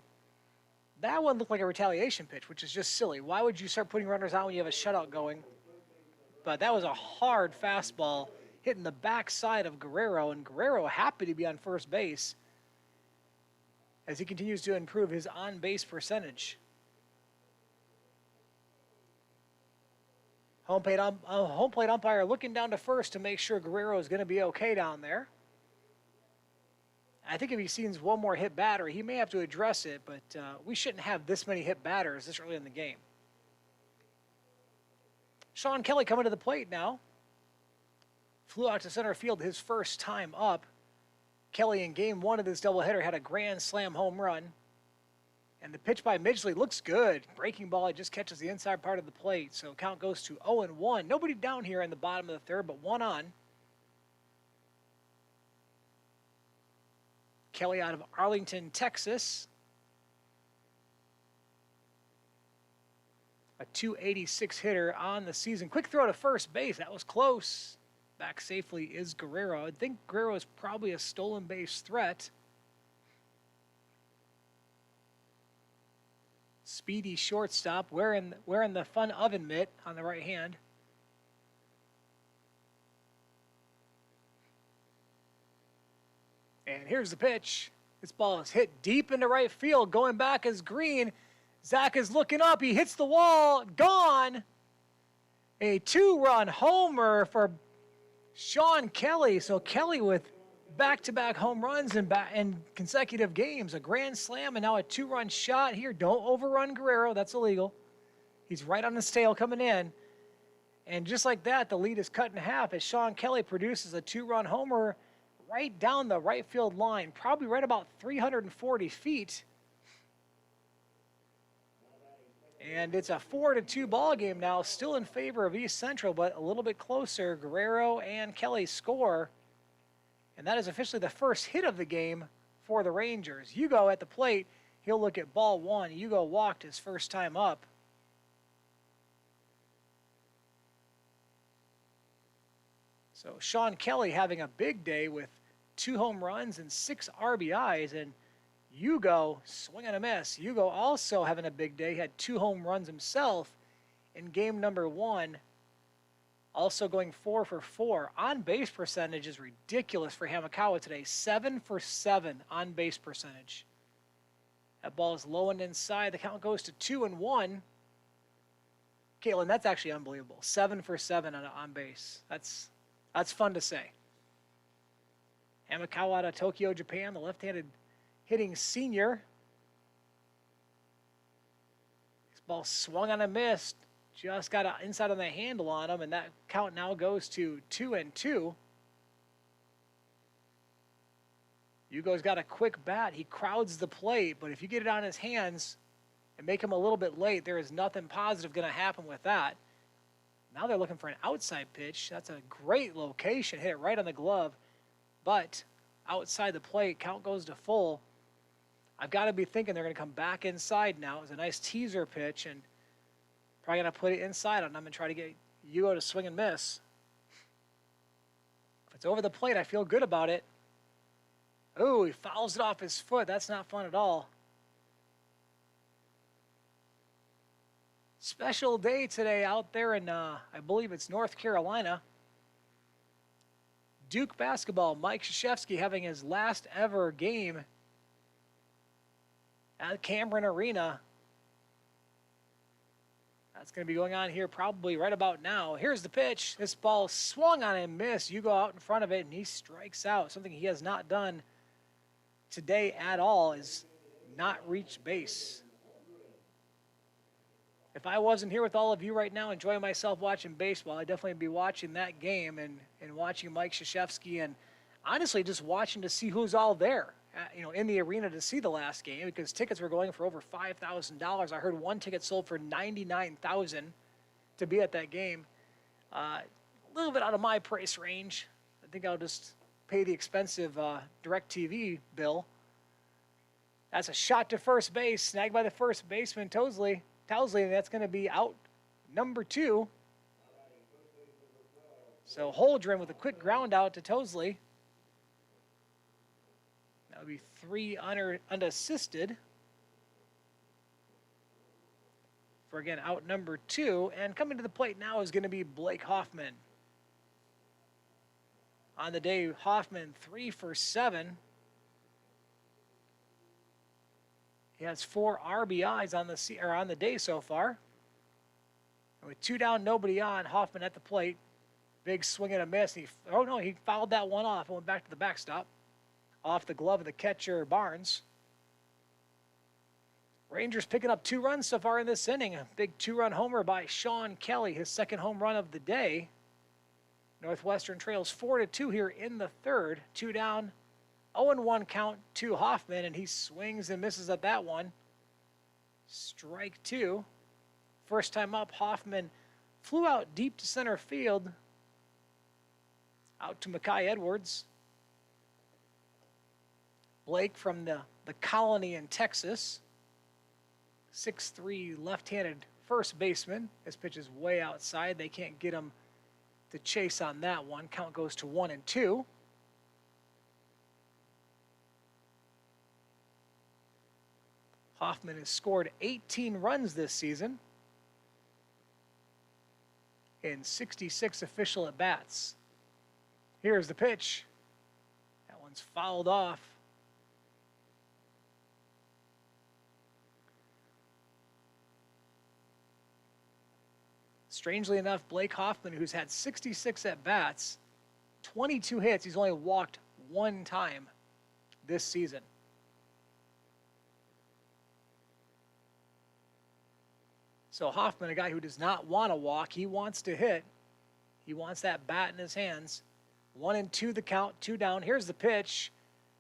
That one looked like a retaliation pitch, which is just silly. Why would you start putting runners out when you have a shutout going? But that was a hard fastball hitting the backside of Guerrero, and Guerrero happy to be on first base as he continues to improve his on-base percentage. Home plate umpire looking down to first to make sure Guerrero is going to be okay down there. I think if he sees one more hit batter, he may have to address it, but we shouldn't have this many hit batters this early in the game. Sean Kelly coming to the plate now. Flew out to center field his first time up. Kelly in game 1 of this doubleheader had a grand slam home run. And the pitch by Midgley looks good. Breaking ball, it just catches the inside part of the plate. So count goes to 0-1. Nobody down here in the bottom of the third, but one on. Kelly out of Arlington, Texas. A .286 hitter on the season. Quick throw to first base. That was close. Back safely is Guerrero. I think Guerrero is probably a stolen base threat. Speedy shortstop wearing the fun oven mitt on the right hand. And here's the pitch. This ball is hit deep into right field. Going back is Green. Zach is looking up. He hits the wall. Gone. A 2-run homer for Sean Kelly. So Kelly with back-to-back home runs in consecutive games. A grand slam and now a 2-run shot here. Don't overrun Guerrero. That's illegal. He's right on his tail coming in. And just like that, the lead is cut in half as Sean Kelly produces a 2-run homer right down the right field line, probably right about 340 feet. And it's a 4-2 ball game now, still in favor of East Central, but a little bit closer. Guerrero and Kelly score. And that is officially the first hit of the game for the Rangers. Hugo at the plate. He'll look at ball 1. Hugo walked his first time up. So Sean Kelly having a big day with 2 home runs and 6 RBIs. And Hugo, swing and a miss. Hugo also having a big day. He had 2 home runs himself in game number 1. Also going 4 for 4. On-base percentage is ridiculous for Hamakawa today. 7 for 7 on-base percentage. That ball is low and inside. The count goes to 2-1. Caitlin, that's actually unbelievable. 7 for 7 on base. That's fun to say. Hamakawa out of Tokyo, Japan, the left-handed hitting senior. This ball swung on a miss. Just got inside on the handle on him, and that count now goes to 2-2. Hugo's got a quick bat. He crowds the plate, but if you get it on his hands and make him a little bit late, there is nothing positive going to happen with that. Now they're looking for an outside pitch. That's a great location. Hit it right on the glove, but outside the plate, count goes to full. I've got to be thinking they're going to come back inside now. It was a nice teaser pitch, and probably going to put it inside on them and try to get Hugo to swing and miss. If it's over the plate, I feel good about it. Oh, he fouls it off his foot. That's not fun at all. Special day today out there in, I believe it's North Carolina. Duke basketball. Mike Krzyzewski having his last ever game at Cameron Arena. That's going to be going on here probably right about now. Here's the pitch. This ball swung on and missed. You go out in front of it, and he strikes out. Something he has not done today at all is not reach base. If I wasn't here with all of you right now enjoying myself watching baseball, I'd definitely be watching that game and watching Mike Krzyzewski and honestly just watching to see who's all there, in the arena to see the last game because tickets were going for over $5,000. I heard one ticket sold for $99,000 to be at that game. A little bit out of my price range. I think I'll just pay the expensive DirecTV bill. That's a shot to first base, snagged by the first baseman, Towsley, and that's going to be out number 2. So Holdren with a quick ground out to Towsley. That would be 3 unassisted. For, again, out number 2. And coming to the plate now is going to be Blake Hoffman. On the day, Hoffman 3 for 7. He has 4 RBIs on the day so far. And with 2 down, nobody on, Hoffman at the plate. Big swing and a miss. He fouled that one off and went back to the backstop. Off the glove of the catcher, Barnes. Rangers picking up 2 runs so far in this inning. A big 2-run homer by Sean Kelly, his second home run of the day. Northwestern trails 4-2 here in the third. 2 down, 0-1 count to Hoffman, and he swings and misses at that one. Strike 2. First time up, Hoffman flew out deep to center field. Out to Mackay Edwards. Blake from the colony in Texas. 6'3" left-handed first baseman. This pitch is way outside. They can't get him to chase on that one. Count goes to 1-2. Hoffman has scored 18 runs this season in 66 official at-bats. Here's the pitch. That one's fouled off. Strangely enough, Blake Hoffman, who's had 66 at-bats, 22 hits, he's only walked 1 time this season. So Hoffman, a guy who does not want to walk, he wants to hit. He wants that bat in his hands. 1-2 the count, 2 down. Here's the pitch.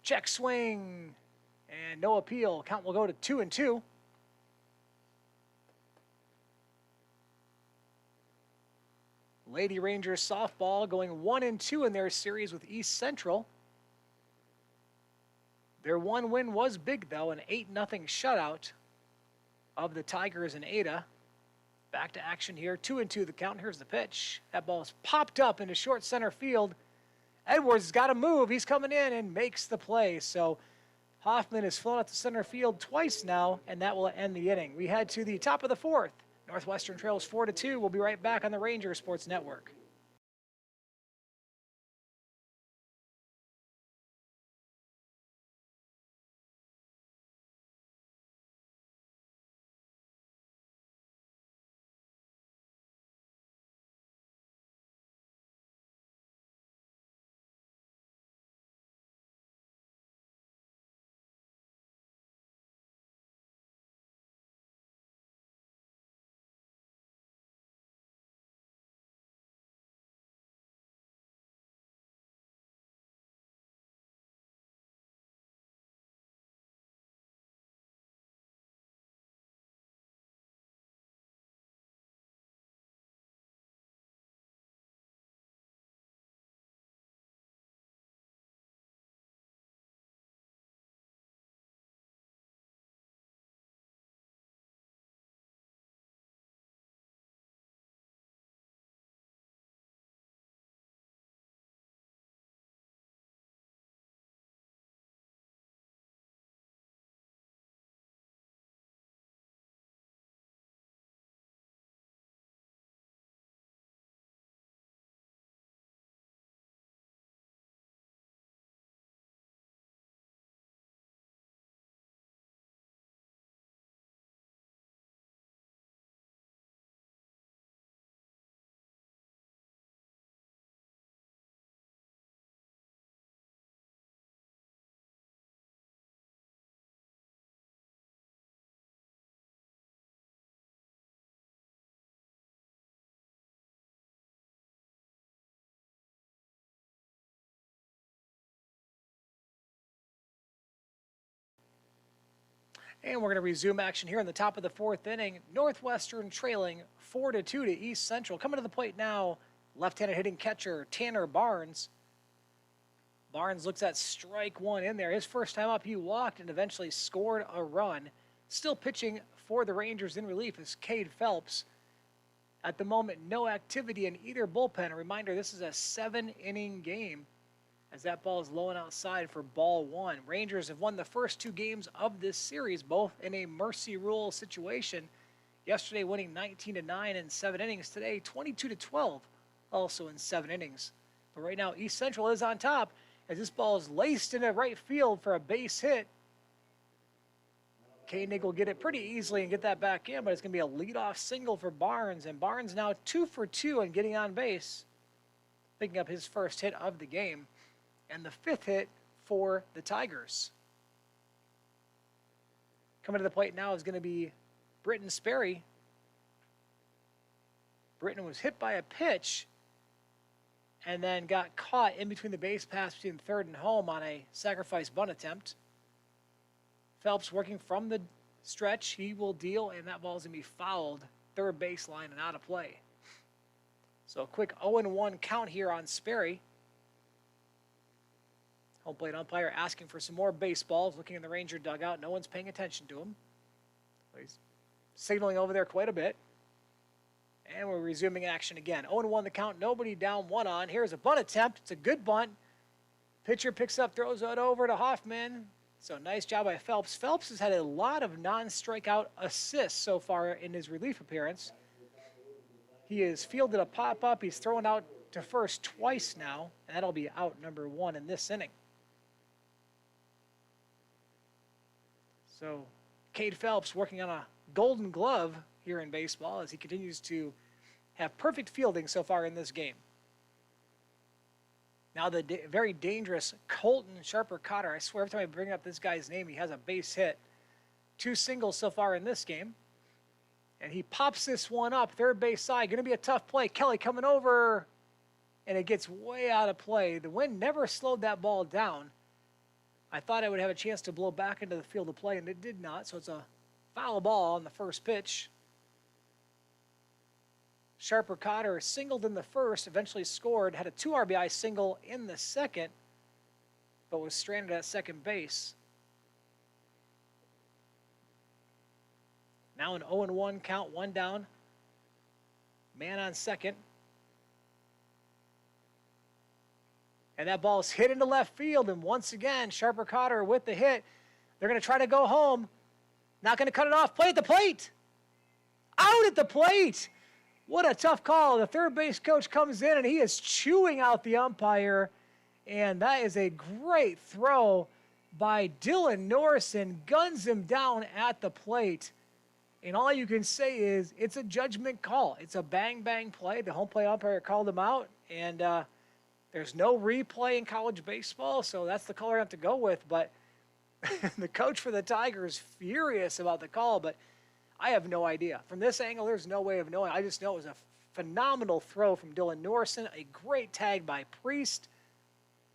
Check swing. And no appeal. Count will go to 2-2. Lady Rangers softball going 1-2 in their series with East Central. Their one win was big, though, an 8-0 shutout of the Tigers in Ada. Back to action here, 2-2 the count. Here's the pitch. That ball is popped up into short center field. Edwards has got to move. He's coming in and makes the play. So Hoffman has flown out to center field twice now, and that will end the inning. We head to the top of the 4th. Northwestern trails 4-2. We'll be right back on the Ranger Sports Network. And we're going to resume action here in the top of the 4th inning. Northwestern trailing 4-2 to East Central. Coming to the plate now, left-handed hitting catcher Tanner Barnes. Barnes looks at strike one in there. His first time up, he walked and eventually scored a run. Still pitching for the Rangers in relief is Cade Phelps. At the moment, no activity in either bullpen. A reminder, this is a 7-inning game as that ball is low and outside for ball one. Rangers have won the first 2 games of this series, both in a mercy rule situation. Yesterday winning 19-9 in 7 innings. Today 22-12, also in 7 innings. But right now East Central is on top as this ball is laced into right field for a base hit. Koenig will get it pretty easily and get that back in, but it's going to be a leadoff single for Barnes. And Barnes now 2 for 2 and getting on base, picking up his first hit of the game and the 5th hit for the Tigers. Coming to the plate now is going to be Britton Sperry. Britton was hit by a pitch and then got caught in between the base paths between third and home on a sacrifice bunt attempt. Phelps working from the stretch. He will deal, and that ball is going to be fouled third baseline and out of play. So a quick 0-1 count here on Sperry. Home plate umpire asking for some more baseballs, looking in the Ranger dugout. No one's paying attention to him. He's signaling over there quite a bit. And we're resuming action again. 0-1 the count, nobody down, 1 on. Here's a bunt attempt. It's a good bunt. Pitcher picks up, throws it over to Hoffman. So nice job by Phelps. Phelps has had a lot of non-strikeout assists so far in his relief appearance. He has fielded a pop-up. He's thrown out to first twice now, and that'll be out number 1 in this inning. So Cade Phelps working on a golden glove here in baseball as he continues to have perfect fielding so far in this game. Now the very dangerous Colton Sharper Cotter. I swear every time I bring up this guy's name, he has a base hit. 2 singles so far in this game. And he pops this one up, third base side. Going to be a tough play. Kelly coming over, and it gets way out of play. The wind never slowed that ball down. I thought I would have a chance to blow back into the field of play, and it did not. So it's a foul ball on the first pitch. Sharper Cotter singled in the first, eventually scored, had a 2 RBI single in the second, but was stranded at second base. Now an 0-1 count, 1 down. Man on second. And that ball is hit into left field, and once again, Sharper Cotter with the hit. They're going to try to go home. Not going to cut it off. Play at the plate. Out at the plate. What a tough call. The third base coach comes in, and he is chewing out the umpire. And that is a great throw by Dylan Norrison. Guns him down at the plate. And all you can say is it's a judgment call. It's a bang-bang play. The home plate umpire called him out. And there's no replay in college baseball, so that's the call I have to go with. But the coach for the Tigers furious about the call, but I have no idea. From this angle, there's no way of knowing. I just know it was a phenomenal throw from Dylan Norrison, a great tag by Priest,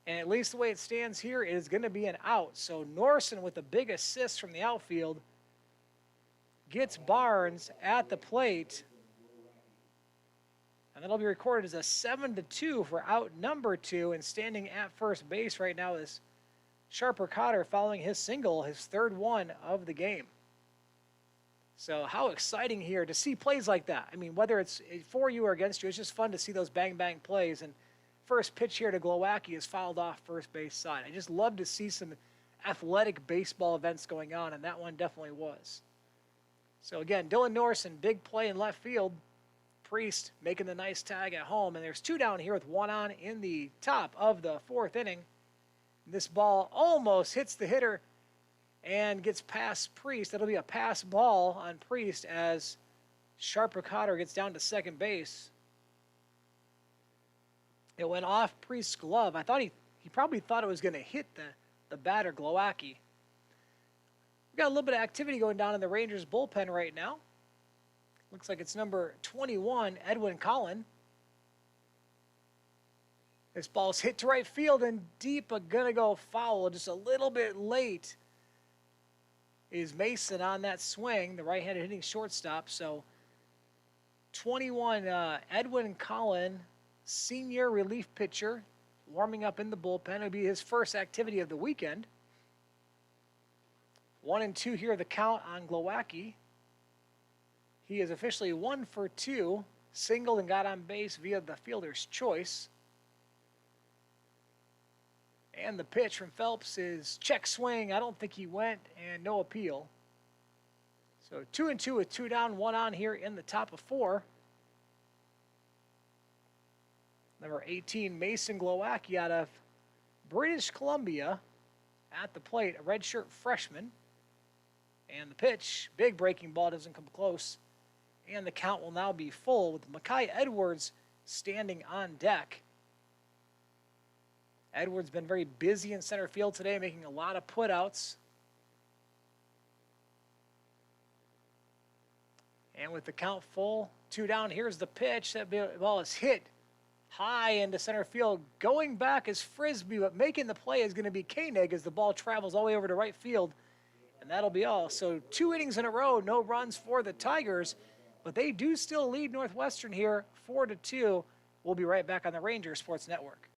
and at least the way it stands here, it is going to be an out. So Norrison with a big assist from the outfield gets Barnes at the plate, and that'll be recorded as a 7-2 for out number 2, and standing at first base right now is Sharper Cotter following his single, his 3rd one of the game. So how exciting here to see plays like that. I mean, whether it's for you or against you, it's just fun to see those bang-bang plays. And first pitch here to Glowacki is fouled off first base side. I just love to see some athletic baseball events going on, and that one definitely was. So again, Dylan Norrison, big play in left field. Priest making the nice tag at home, and there's 2 down here with 1 on in the top of the 4th inning. This ball almost hits the hitter and gets past Priest. That'll be a pass ball on Priest as Sharper Cotter gets down to second base. It went off Priest's glove. I thought he probably thought it was going to hit the batter, Glowacki. We've got a little bit of activity going down in the Rangers bullpen right now. Looks like it's number 21, Edwin Collin. This ball's hit to right field and deep, but going to go foul just a little bit late. Is Mason on that swing, the right-handed hitting shortstop. So 21, Edwin Collin senior relief pitcher, warming up in the bullpen. It'll be his first activity of the weekend. 1-2 here, the count on Glowacki. He is officially 1 for 2, singled and got on base via the fielder's choice. And the pitch from Phelps is check swing. I don't think he went, and no appeal. So 2-2 with 2 down, 1 on here in the top of 4. Number 18, Mason Glowacki out of British Columbia at the plate, a redshirt freshman. And the pitch, big breaking ball, doesn't come close. And the count will now be full with Mekhi Edwards standing on deck. Edwards been very busy in center field today, making a lot of putouts. And with the count full, 2 down, here's the pitch. That ball is hit high into center field. Going back is Frisbee, but making the play is going to be Koenig as the ball travels all the way over to right field. And that'll be all. So 2 innings in a row, no runs for the Tigers, but they do still lead Northwestern here 4-2. We'll be right back on the Ranger Sports Network.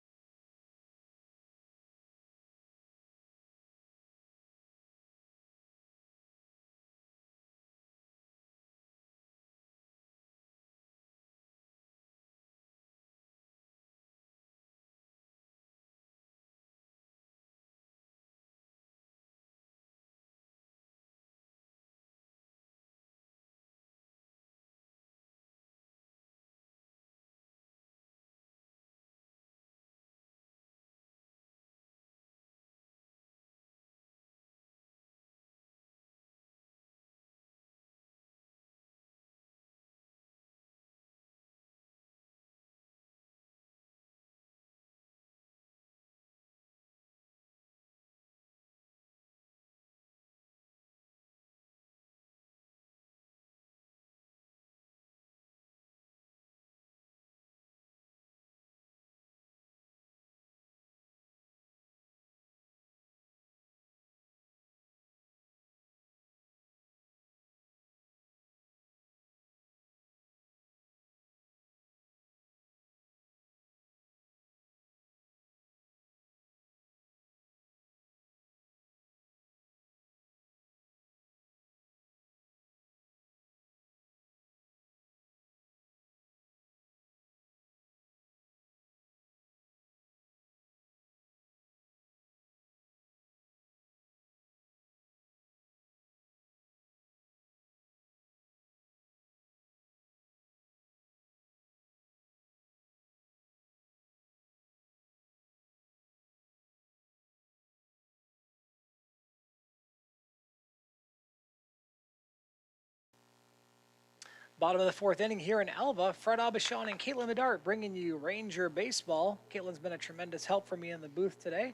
Bottom of the 4th inning here in Alva, Fred Aubuchon and Caitlin Medart bringing you Ranger Baseball. Caitlin's been a tremendous help for me in the booth today.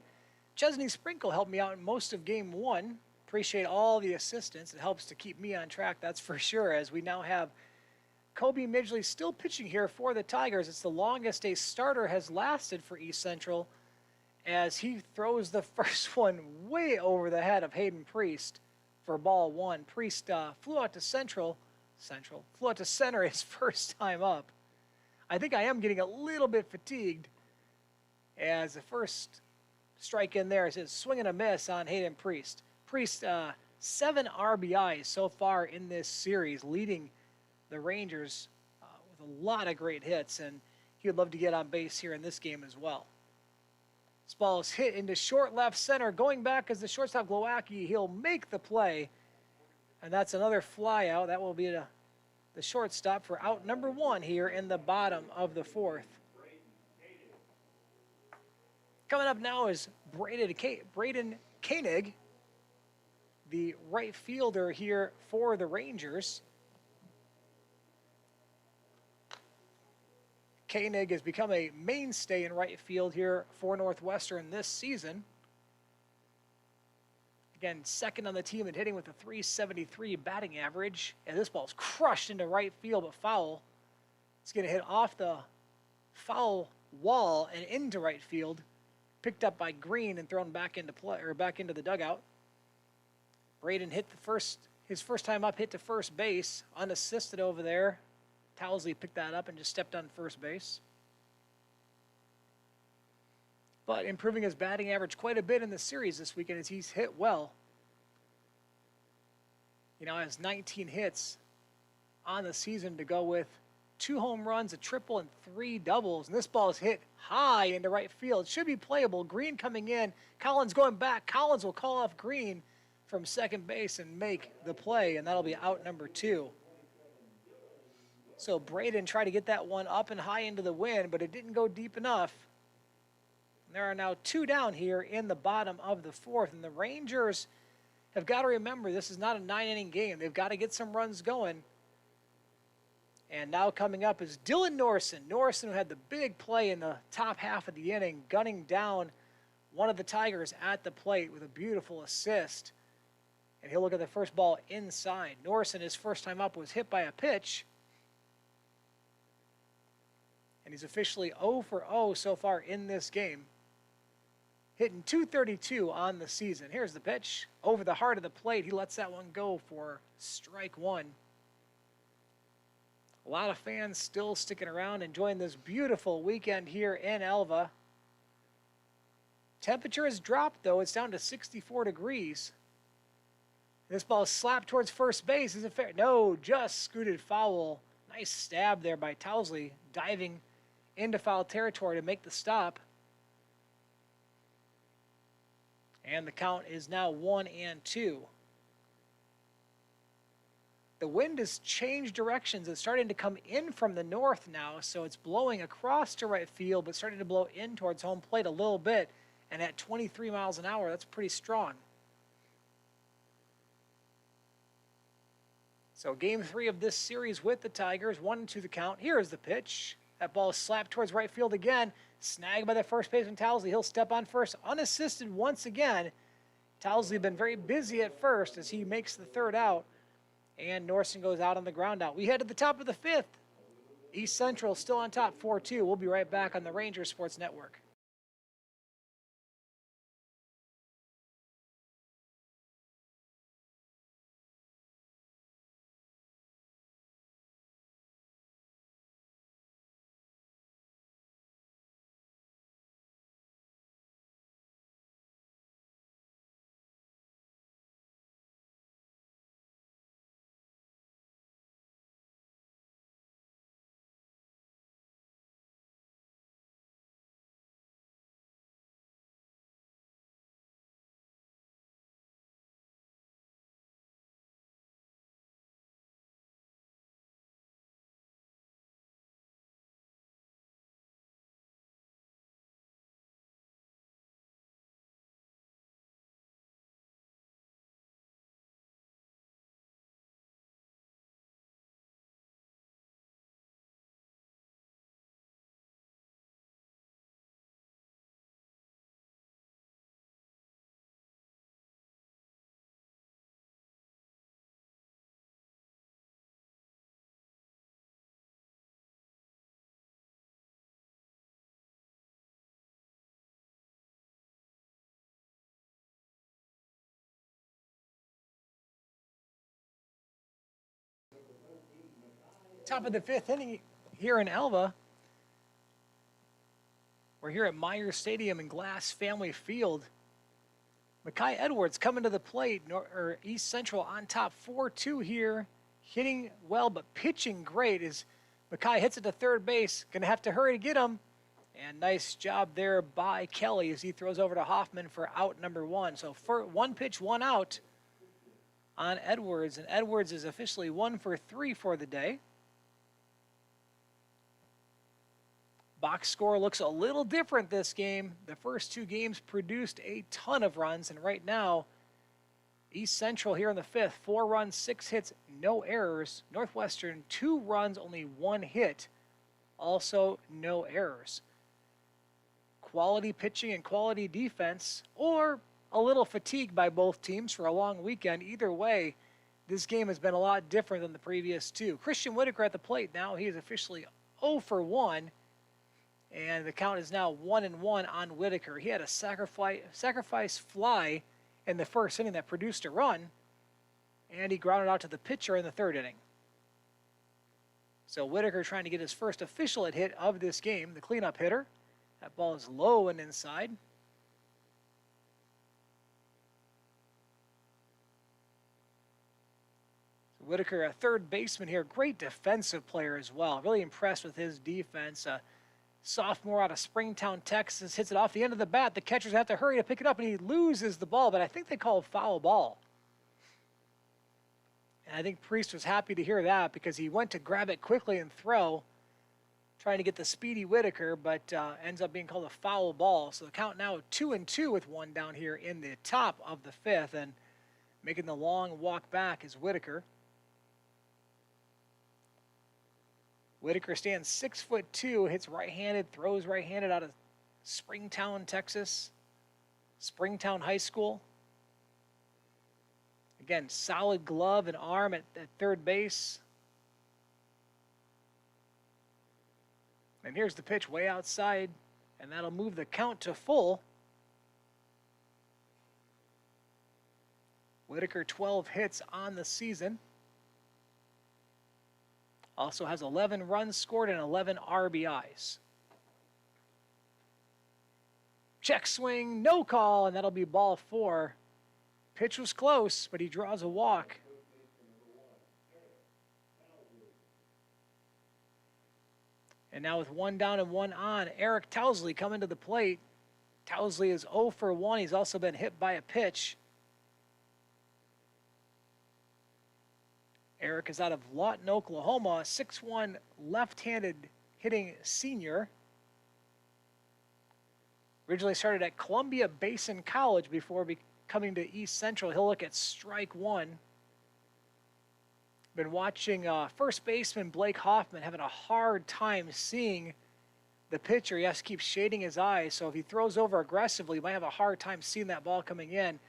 Chesney Sprinkle helped me out in most of Game 1. Appreciate all the assistance. It helps to keep me on track, that's for sure, as we now have Kobe Midgley still pitching here for the Tigers. It's the longest a starter has lasted for East Central as he throws the first one way over the head of Hayden Priest for ball 1. Priest flew out to flew out to center his first time up. I think I am getting a little bit fatigued as the first strike in there is swing and a miss on Hayden Priest. Priest, 7 RBIs so far in this series, leading the Rangers with a lot of great hits, and he would love to get on base here in this game as well. This ball is hit into short left center. Going back as the shortstop Glowacki, he'll make the play. And that's another fly out. That will be the shortstop for out number 1 here in the bottom of the 4th. Coming up now is Braden Koenig, the right fielder here for the Rangers. Koenig has become a mainstay in right field here for Northwestern this season. Again, second on the team in hitting with a .373 batting average. And this ball's crushed into right field, but foul. It's going to hit off the foul wall and into right field. Picked up by Green and thrown back into play, or back into the dugout. Braden hit his first time up, hit to first base, unassisted over there. Towsley picked that up and just stepped on first base. but improving his batting average quite a bit in the series this weekend as he's hit well. He now has 19 hits on the season to go with 2 home runs, a triple, and 3 doubles. And this ball is hit high into right field. It should be playable. Green coming in. Collins going back. Collins will call off Green from second base and make the play, and that'll be out number 2. So Braden tried to get that one up and high into the wind, but it didn't go deep enough. And there are now 2 down here in the bottom of the 4th, and the Rangers have got to remember this is not a 9-inning game. They've got to get some runs going. And now coming up is Dylan Norson. Norson, who had the big play in the top half of the inning, gunning down one of the Tigers at the plate with a beautiful assist. And he'll look at the first ball inside. Norson, his first time up, was hit by a pitch. And he's officially 0 for 0 so far in this game. Hitting .232 on the season. Here's the pitch. Over the heart of the plate. He lets that one go for strike 1. A lot of fans still sticking around, enjoying this beautiful weekend here in Alva. Temperature has dropped, though. It's down to 64 degrees. This ball is slapped towards first base. Is it fair? No, just scooted foul. Nice stab there by Towsley, diving into foul territory to make the stop. And the count is now 1-2. The wind has changed directions. It's starting to come in from the north now, so it's blowing across to right field, but starting to blow in towards home plate a little bit. And at 23 miles an hour, that's pretty strong. So game 3 of this series with the Tigers, 1-2 the count. Here is the pitch. That ball is slapped towards right field again. Snagged by the first baseman, Towsley. He'll step on first, unassisted once again. Towsley been very busy at first as he makes the third out. And Norson goes out on the ground out. We head to the top of the 5th. East Central still on top, 4-2. We'll be right back on the Rangers Sports Network. Top of the 5th inning here in Alva. We're here at Myers Stadium in Glass Family Field. Makai Edwards coming to the plate, East Central on top 4-2 here. Hitting well, but pitching great as Makai hits it to third base. Going to have to hurry to get him. And nice job there by Kelly as he throws over to Hoffman for out number 1. So for 1 pitch, 1 out on Edwards. And Edwards is officially 1 for 3 for the day. Box score looks a little different this game. The first 2 games produced a ton of runs, and right now, East Central here in the 5th, 4 runs, 6 hits, no errors. Northwestern, 2 runs, only 1 hit, also no errors. Quality pitching and quality defense, or a little fatigue by both teams for a long weekend. Either way, this game has been a lot different than the previous 2. Christian Whitaker at the plate now. He is officially 0 for 1. And the count is now 1-1 on Whitaker. He had a sacrifice fly in the first inning that produced a run, and he grounded out to the pitcher in the 3rd inning. So Whitaker trying to get his first official hit of this game, the cleanup hitter, That ball is low and inside. Whitaker, a third baseman here, great defensive player as well. Really impressed with his defense. Sophomore out of Springtown, Texas, hits it off the end of the bat. The catchers have to hurry to pick it up, and he loses the ball, but I think they call a foul ball. And I think Priest was happy to hear that because he went to grab it quickly and throw, trying to get the speedy Whitaker, but ends up being called a foul ball. So the count now 2-2 with one down here in the top of the fifth, and making the long walk back is Whitaker. Whitaker stands 6'2", hits right-handed, throws right-handed out of Springtown, Texas. Springtown High School. Again, solid glove and arm at third base. And here's the pitch way outside, and that'll move the count to full. Whitaker, 12 hits on the season. Also has 11 runs scored and 11 RBIs. Check swing, no call, and that'll be ball 4. Pitch was close, but he draws a walk. And now with one down and one on, Eric Tousley coming to the plate. Tousley is 0 for 1. He's also been hit by a pitch. Eric is out of Lawton, Oklahoma, a 6'1" left-handed hitting senior. Originally started at Columbia Basin College before coming to East Central. He'll look at strike one. Been watching first baseman Blake Hoffman having a hard time seeing the pitcher. He has to keep shading his eyes, so if he throws over aggressively, he might have a hard time seeing that ball coming in.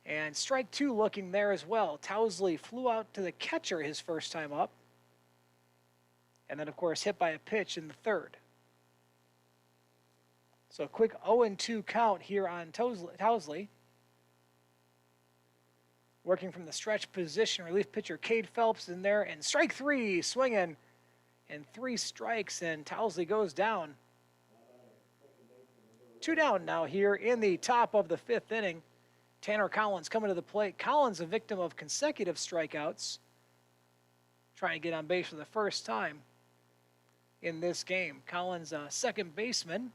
And strike two looking there as well. Tousley flew out to the catcher his first time up. And then, of course, hit by a pitch in the third. So a quick 0-2 count here on Tousley. Working from the stretch position, relief pitcher Cade Phelps in there. And strike three, swinging. And 3 strikes, and Tousley goes down. 2 down now here in the top of the 5th inning. Tanner Collins coming to the plate. Collins, a victim of consecutive strikeouts, trying to get on base for the first time in this game. Collins, second baseman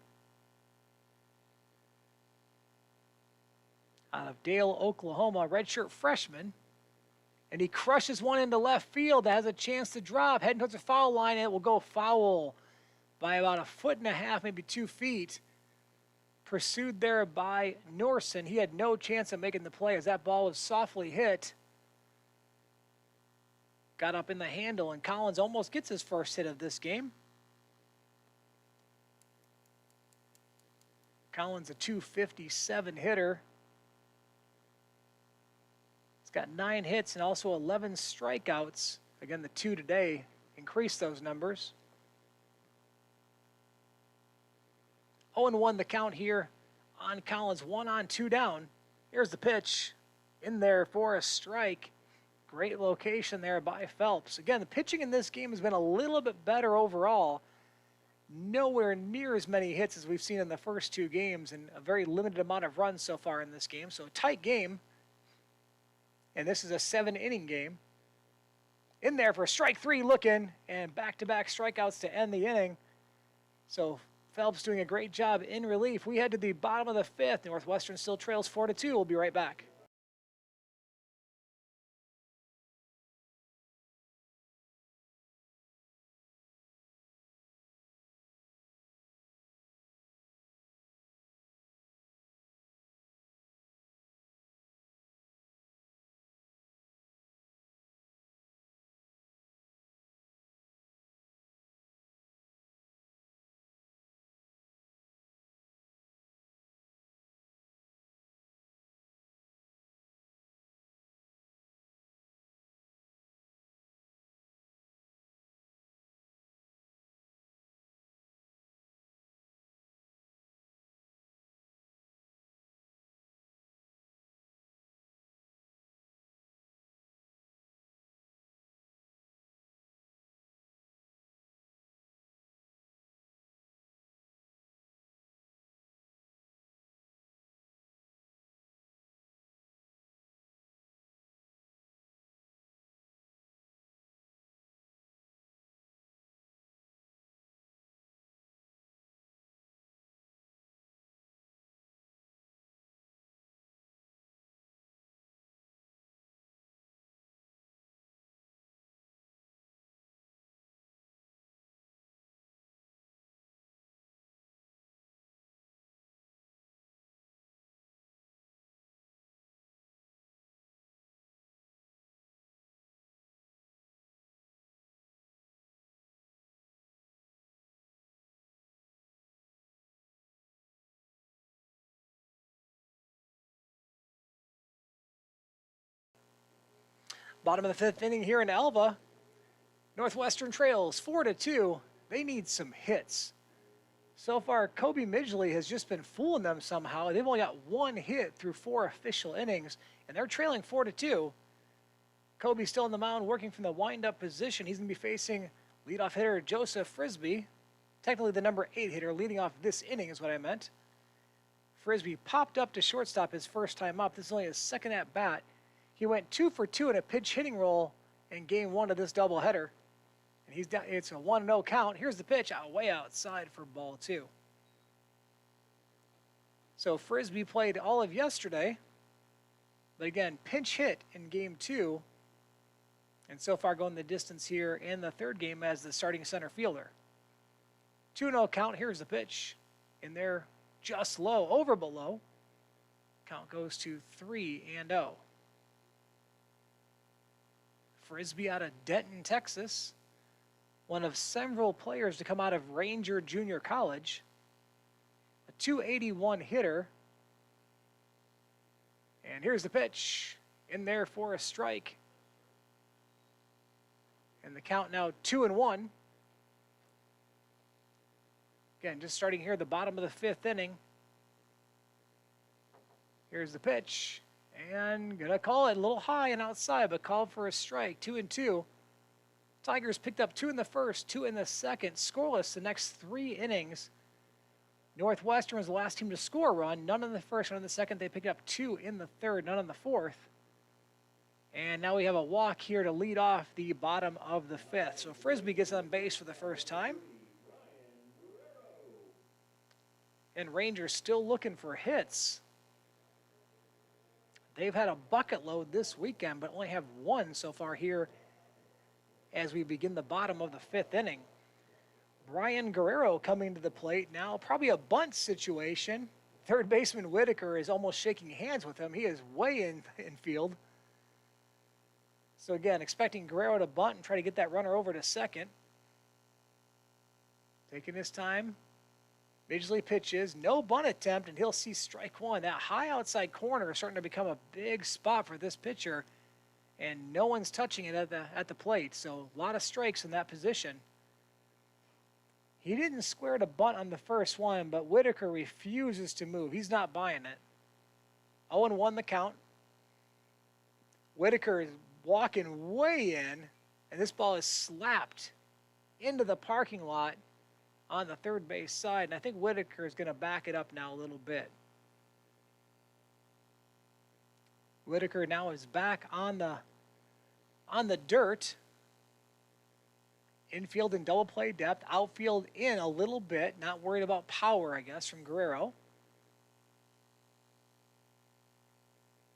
out of Dale, Oklahoma, redshirt freshman. And he crushes one into left field that has a chance to drop, heading towards the foul line, and it will go foul by about 1.5 feet, maybe 2 feet. Pursued there by Norson. He had no chance of making the play as that ball was softly hit. Got up in the handle, and Collins almost gets his first hit of this game. Collins, a .257 hitter. He's got 9 hits and also 11 strikeouts. Again, the 2 today increased those numbers. 0-1 the count here on Collins. 1 on, 2 down. Here's the pitch in there for a strike. Great location there by Phelps. Again, the pitching in this game has been a little bit better overall. Nowhere near as many hits as we've seen in the first 2 games, and a very limited amount of runs so far in this game. So a tight game. And this is a 7-inning game. In there for strike 3 looking, and back-to-back strikeouts to end the inning. So Phelps doing a great job in relief. We head to the bottom of the 5th. Northwestern still trails 4-2. We'll be right back. Bottom of the fifth inning here in Alva. Northwestern trails 4-2. They need some hits. So far, Kobe Midgley has just been fooling them somehow. They've only got one hit through 4 official innings, and they're trailing 4-2. Kobe's still on the mound working from the wind-up position. He's going to be facing leadoff hitter Joseph Frisbee. Technically the number 8 hitter leading off this inning is what I meant. Frisbee popped up to shortstop his first time up. This is only his second at-bat. He went 2 for 2 in a pitch hitting role in game 1 of this doubleheader. And he's down, it's a 1-0 count. Here's the pitch way outside for ball 2. So Frisbee played all of yesterday, but again, pinch hit in game 2, and so far going the distance here in the third game as the starting center fielder. 2-0 count. Here's the pitch in there, just low, over below. Count goes to 3-0. Frisbee out of Denton, Texas. One of several players to come out of Ranger Junior College. A 281 hitter. And here's the pitch. In there for a strike. And the count now 2-1. Again, just starting here at the bottom of the fifth inning. Here's the pitch. And gonna call it a little high and outside, but called for a strike. 2-2. Tigers picked up 2 in the first, 2 in the second. Scoreless the next 3 innings. Northwestern was the last team to score a run. None in the first, none in the second. They picked up 2 in the third, none in the fourth. And now we have a walk here to lead off the bottom of the fifth. So Frisbee gets on base for the first time. And Rangers still looking for hits. They've had a bucket load this weekend, but only have 1 so far here as we begin the bottom of the fifth inning. Brian Guerrero coming to the plate now, probably a bunt situation. Third baseman Whitaker is almost shaking hands with him. He is way in field. So again, expecting Guerrero to bunt and try to get that runner over to second. Taking his time. Midgley pitches, no bunt attempt, and he'll see strike 1. That high outside corner is starting to become a big spot for this pitcher, and no one's touching it at the plate, so a lot of strikes in that position. He didn't square to bunt on the first one, but Whitaker refuses to move. He's not buying it. 0-1 the count. Whitaker is walking way in, and this ball is slapped into the parking lot on the third base side, and I think Whitaker is going to back it up now a little bit. Whitaker now is back on the dirt. Infield in double play depth, outfield in a little bit, not worried about power, I guess, from Guerrero.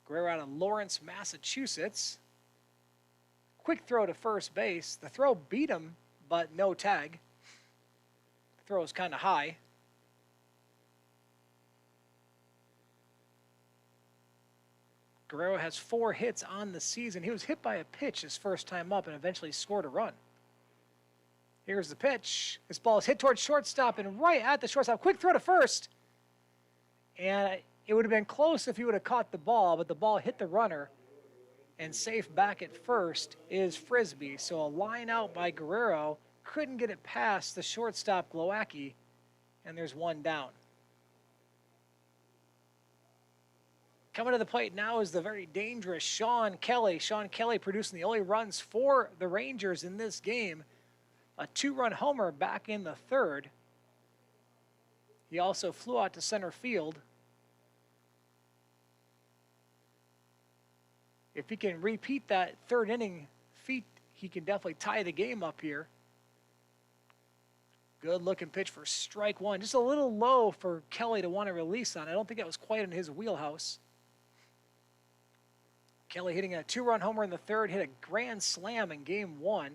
Guerrero out of Lawrence, Massachusetts. Quick throw to first base. The throw beat him, but no tag. Throw is kind of high. Guerrero has 4 hits on the season. He was hit by a pitch his first time up and eventually scored a run. Here's the pitch. This ball is hit towards shortstop and right at the shortstop. Quick throw to first. And it would have been close if he would have caught the ball, but the ball hit the runner. And safe back at first is Frisbee. So a line out by Guerrero. Couldn't get it past the shortstop Glowacki, and there's 1 down. Coming to the plate now is the very dangerous Sean Kelly. Sean Kelly producing the only runs for the Rangers in this game. A 2-run homer back in the third. He also flew out to center field. If he can repeat that third inning feat, he can definitely tie the game up here. Good looking pitch for strike 1. Just a little low for Kelly to want to release on. I don't think that was quite in his wheelhouse. Kelly hitting a 2-run homer in the third, hit a grand slam in game 1.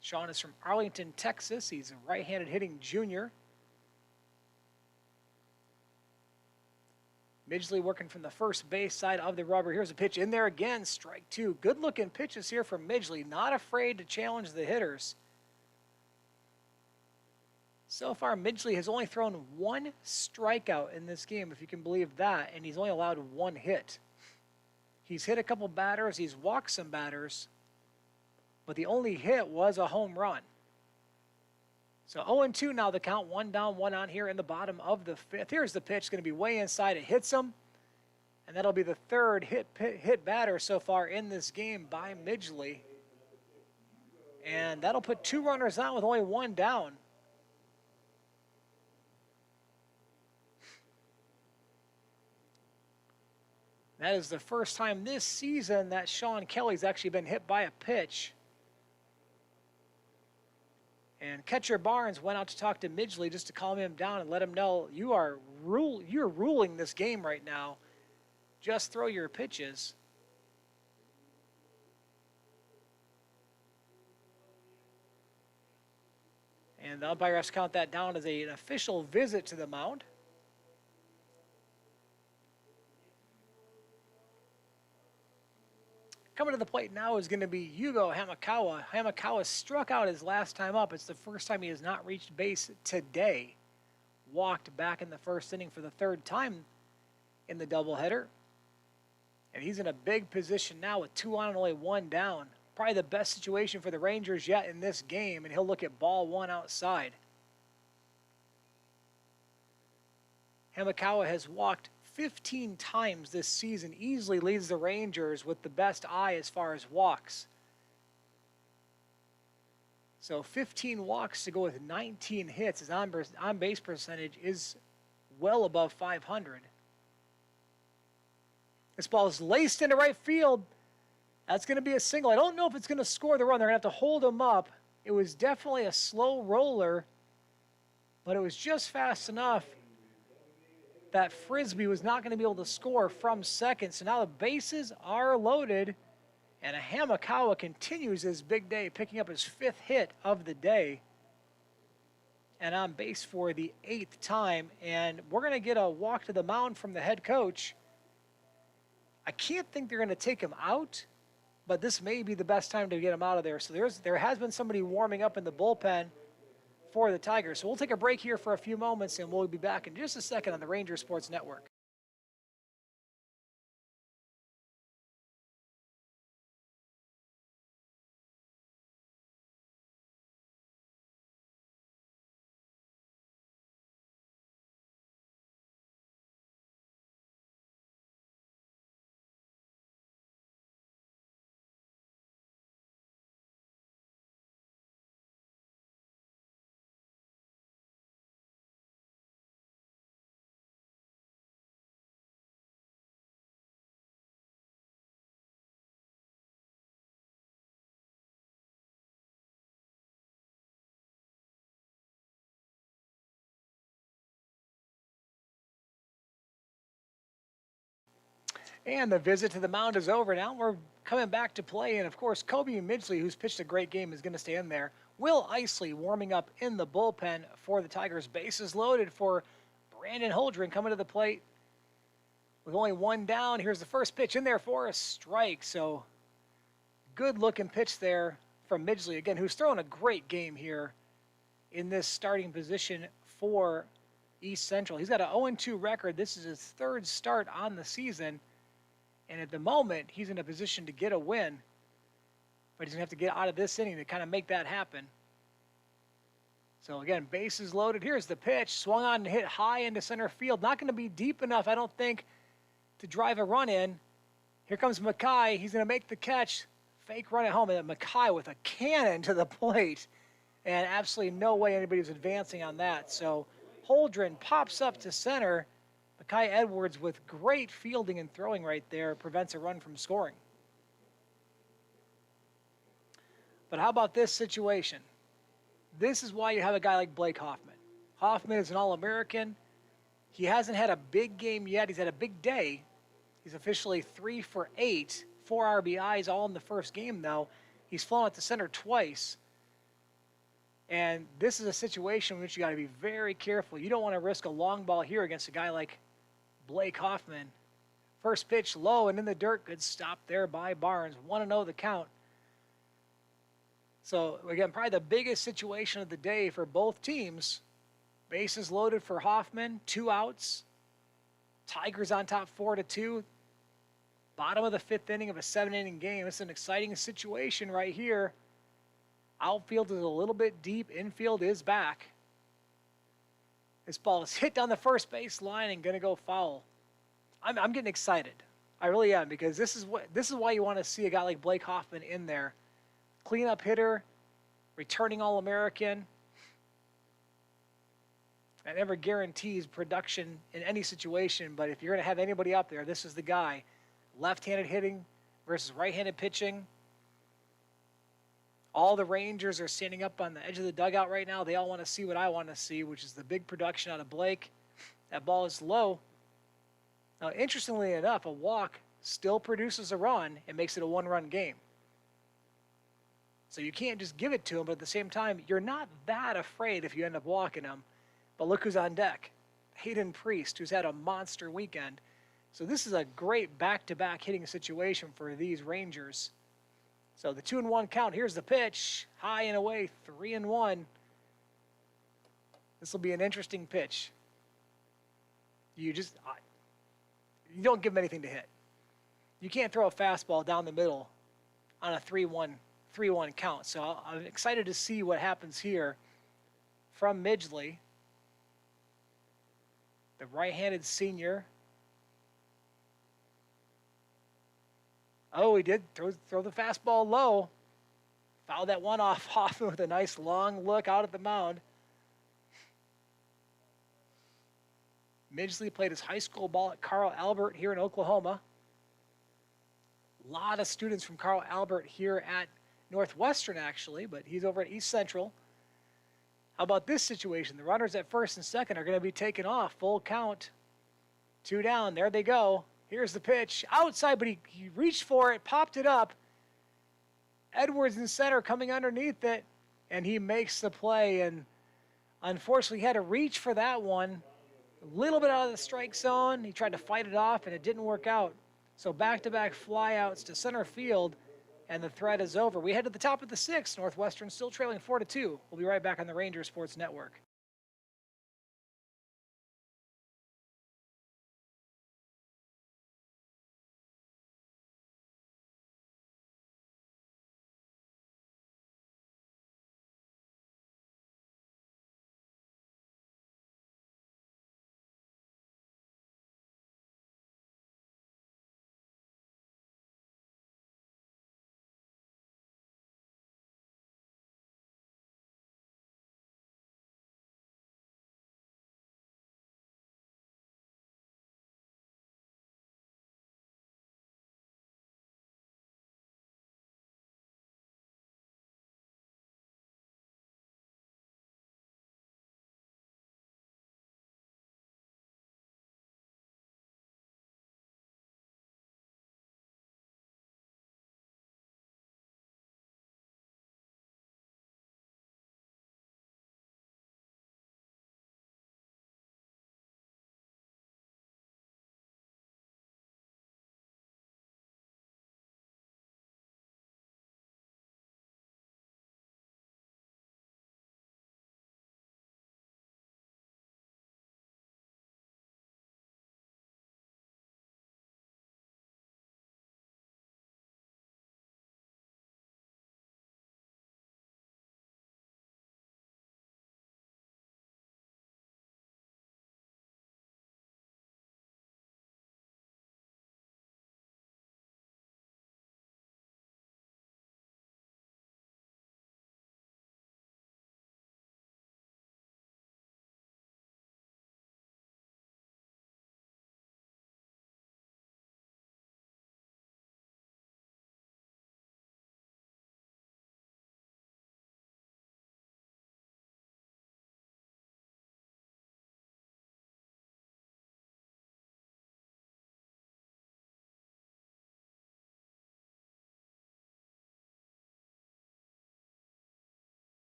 Sean is from Arlington, Texas. He's a right-handed hitting junior. Midgley working from the first base side of the rubber. Here's a pitch in there again, strike 2. Good looking pitches here from Midgley, not afraid to challenge the hitters. So far, Midgley has only thrown 1 strikeout in this game, if you can believe that, and he's only allowed 1 hit. He's hit a couple batters. He's walked some batters. But the only hit was a home run. So 0-2 now the count. 1 down, 1 on here in the bottom of the fifth. Here's the pitch. Going to be way inside. It hits him. And that'll be the third hit batter so far in this game by Midgley. And that'll put 2 runners on with only 1 down. That is the first time this season that Sean Kelly's actually been hit by a pitch. And catcher Barnes went out to talk to Midgley just to calm him down and let him know you're ruling this game right now. Just throw your pitches. And the umpire has to count that down as an official visit to the mound. Coming to the plate now is going to be Yugo Hamakawa. Hamakawa struck out his last time up. It's the first time he has not reached base today. Walked back in the first inning for the 3rd time in the doubleheader. And he's in a big position now with 2 on and only 1 down. Probably the best situation for the Rangers yet in this game, and he'll look at ball 1 outside. Hamakawa has walked 15 times this season, easily leads the Rangers with the best eye as far as walks. So 15 walks to go with 19 hits. His on-base percentage is well above 500. This ball is laced into right field. That's going to be a single. I don't know if it's going to score the run. They're going to have to hold him up. It was definitely a slow roller, but it was just fast enough that Frisbee was not going to be able to score from second. So now the bases are loaded, and Hamakawa continues his big day, picking up his 5th hit of the day, and on base for the 8th time. And we're going to get a walk to the mound from the head coach. I can't think they're going to take him out, but this may be the best time to get him out of there. So there has been somebody warming up in the bullpen for the Tigers. So we'll take a break here for a few moments, and we'll be back in just a second on the Ranger Sports Network. And the visit to the mound is over. Now we're coming back to play. And, of course, Kobe Midgley, who's pitched a great game, is going to stay in there. Will Isley warming up in the bullpen for the Tigers. Bases loaded for Brandon Holdren coming to the plate with only 1 down. Here's the first pitch in there for a strike. So good-looking pitch there from Midgley, again, who's throwing a great game here in this starting position for East Central. He's got an 0-2 record. This is his 3rd start on the season. And at the moment, he's in a position to get a win. But he's going to have to get out of this inning to kind of make that happen. So, again, bases loaded. Here's the pitch. Swung on and hit high into center field. Not going to be deep enough, I don't think, to drive a run in. Here comes Mackay. He's going to make the catch. Fake run at home. And Mackay with a cannon to the plate. And absolutely no way anybody's advancing on that. So, Holdren pops up to center. Mackay Edwards, with great fielding and throwing right there, prevents a run from scoring. But how about this situation? This is why you have a guy like Blake Hoffman. Hoffman is an All-American. He hasn't had a big game yet. He's had a big day. He's officially 3 for 8, 4 RBIs, all in the first game, though. He's flown at the center twice. And this is a situation in which you got to be very careful. You don't want to risk a long ball here against a guy like Blake Hoffman. First pitch low and in the dirt. Good stop there by Barnes. 1-0 the count. So, again, probably the biggest situation of the day for both teams. Bases loaded for Hoffman. 2 outs. Tigers on top 4-2. Bottom of the 5th inning of a 7-inning game. It's an exciting situation right here. Outfield is a little bit deep. Infield is back. This ball is hit down the first base line and going to go foul. I'm getting excited. I really am, because this is why you want to see a guy like Blake Hoffman in there. Cleanup hitter, returning All-American. That never guarantees production in any situation, but if you're going to have anybody up there, this is the guy. Left-handed hitting versus right-handed pitching. All the Rangers are standing up on the edge of the dugout right now. They all want to see what I want to see, which is the big production out of Blake. That ball is low. Now, interestingly enough, a walk still produces a run and makes it a one-run game. So you can't just give it to him, but at the same time, you're not that afraid if you end up walking him. But look who's on deck. Hayden Priest, who's had a monster weekend. So this is a great back-to-back hitting situation for these Rangers. So the 2-1 count. Here's the pitch. High and away, 3-1. This will be an interesting pitch. You don't give him anything to hit. You can't throw a fastball down the middle on a 3-1 count. So I'm excited to see what happens here from Midgley. The right-handed senior. Oh, he did throw the fastball low. Fouled that one off with a nice long look out at the mound. Midgley played his high school ball at Carl Albert here in Oklahoma. A lot of students from Carl Albert here at Northwestern, actually, but he's over at East Central. How about this situation? The runners at first and second are going to be taken off. Full count. 2 down. There they go. Here's the pitch. Outside, but he reached for it, popped it up. Edwards in center coming underneath it, and he makes the play. And unfortunately, he had to reach for that one. A little bit out of the strike zone. He tried to fight it off, and it didn't work out. So back-to-back flyouts to center field, and the threat is over. We head to the top of the 6th. Northwestern still trailing 4-2. We'll be right back on the Ranger Sports Network.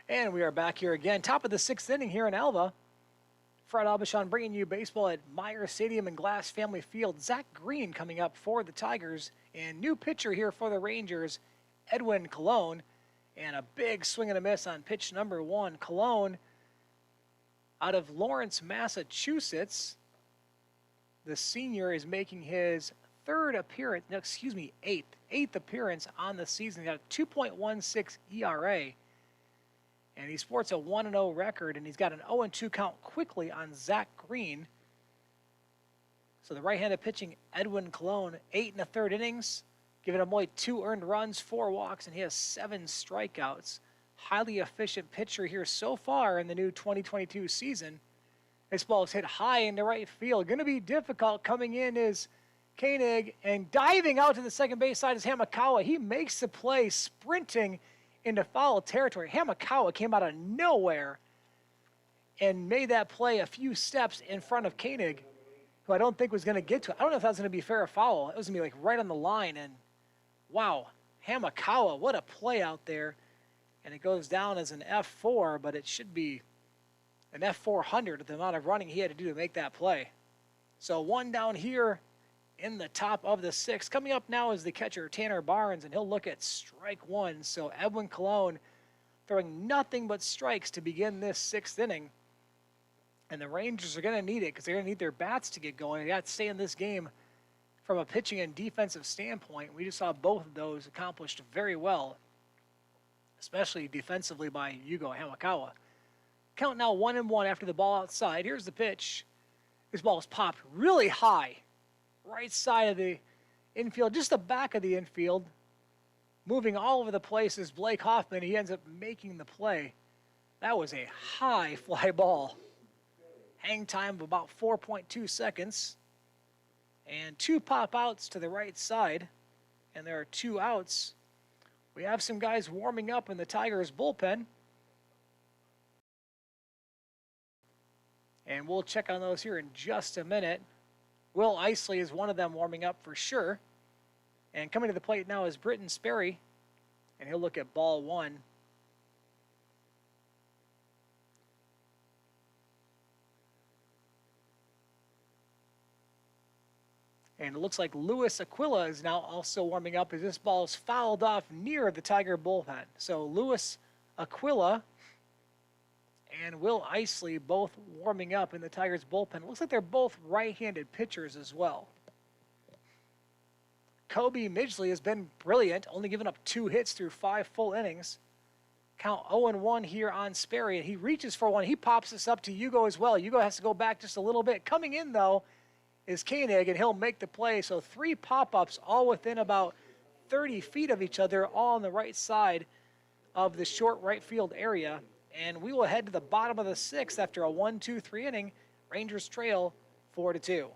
And we are back here again. Top of the 6th inning here in Alva. Fred Abishon bringing you baseball at Meyer Stadium and Glass Family Field. Zach Green coming up for the Tigers, and new pitcher here for the Rangers, Edwin Colon, and a big swing and a miss on pitch number 1. Colon out of Lawrence, Massachusetts. The senior is making his eighth appearance on the season. He's got a 2.16 ERA. And he sports a 1-0 record, and he's got an 0-2 count quickly on Zach Green. So the right-handed pitching, Edwin Colon, 8 1/3 innings, giving him only 2 earned runs, 4 walks, and he has 7 strikeouts. Highly efficient pitcher here so far in the new 2022 season. This ball is hit high into right field. Going to be difficult. Coming in is Koenig, and diving out to the second base side is Hamakawa. He makes the play, sprinting into foul territory. Hamakawa came out of nowhere and made that play a few steps in front of Koenig, who I don't think was going to get to it. I don't know if that was going to be fair or foul. It was going to be like right on the line, and wow, Hamakawa, what a play out there. And it goes down as an F4, but it should be an F400 with the amount of running he had to do to make that play. So one down here in the top of the 6th. Coming up now is the catcher, Tanner Barnes, and he'll look at strike 1. So Edwin Colon throwing nothing but strikes to begin this 6th inning. And the Rangers are going to need it because they're going to need their bats to get going. They got to stay in this game from a pitching and defensive standpoint. We just saw both of those accomplished very well, especially defensively by Yugo Hamakawa. Count now 1-1 after the ball outside. Here's the pitch. This ball is popped really high. Right side of the infield, just the back of the infield. Moving all over the place is Blake Hoffman. He ends up making the play. That was a high fly ball. Hang time of about 4.2 seconds. And 2 pop outs to the right side. And there are 2 outs. We have some guys warming up in the Tigers bullpen. And we'll check on those here in just a minute. Will Isley is one of them warming up for sure. And coming to the plate now is Britton Sperry. And he'll look at ball 1. And it looks like Luis Aquila is now also warming up as this ball is fouled off near the Tiger bullpen. So Luis Aquila and Will Isley both warming up in the Tigers bullpen. It looks like they're both right-handed pitchers as well. Kobe Midgley has been brilliant, only giving up 2 hits through 5 full innings. Count 0-1 here on Sperry, and he reaches for one. He pops this up to Yugo as well. Yugo has to go back just a little bit. Coming in, though, is Koenig, and he'll make the play. So 3 pop-ups, all within about 30 feet of each other, all on the right side of the short right field area. And we will head to the bottom of the 6th after a 1-2-3 inning. Rangers trail 4-2.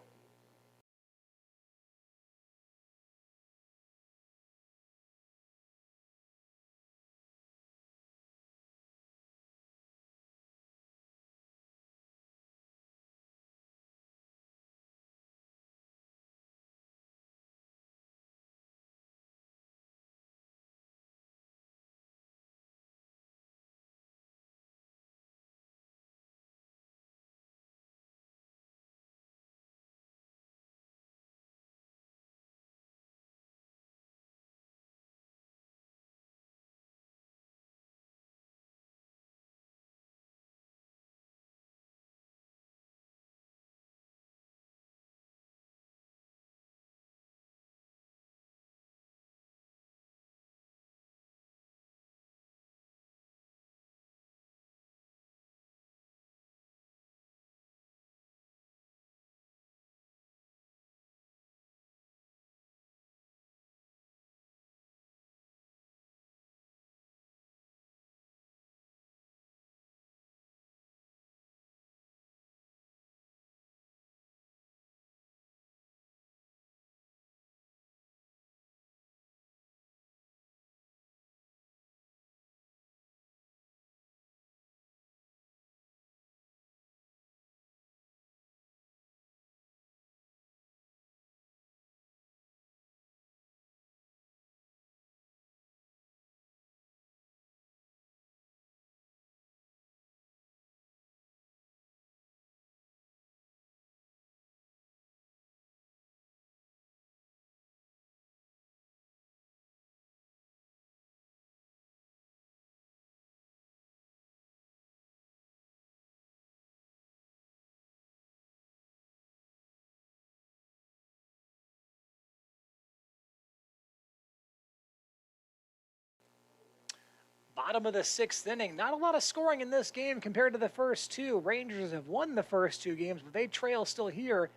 Bottom of the 6th inning. Not a lot of scoring in this game compared to the first two. Rangers have won the first two games, but they trail still here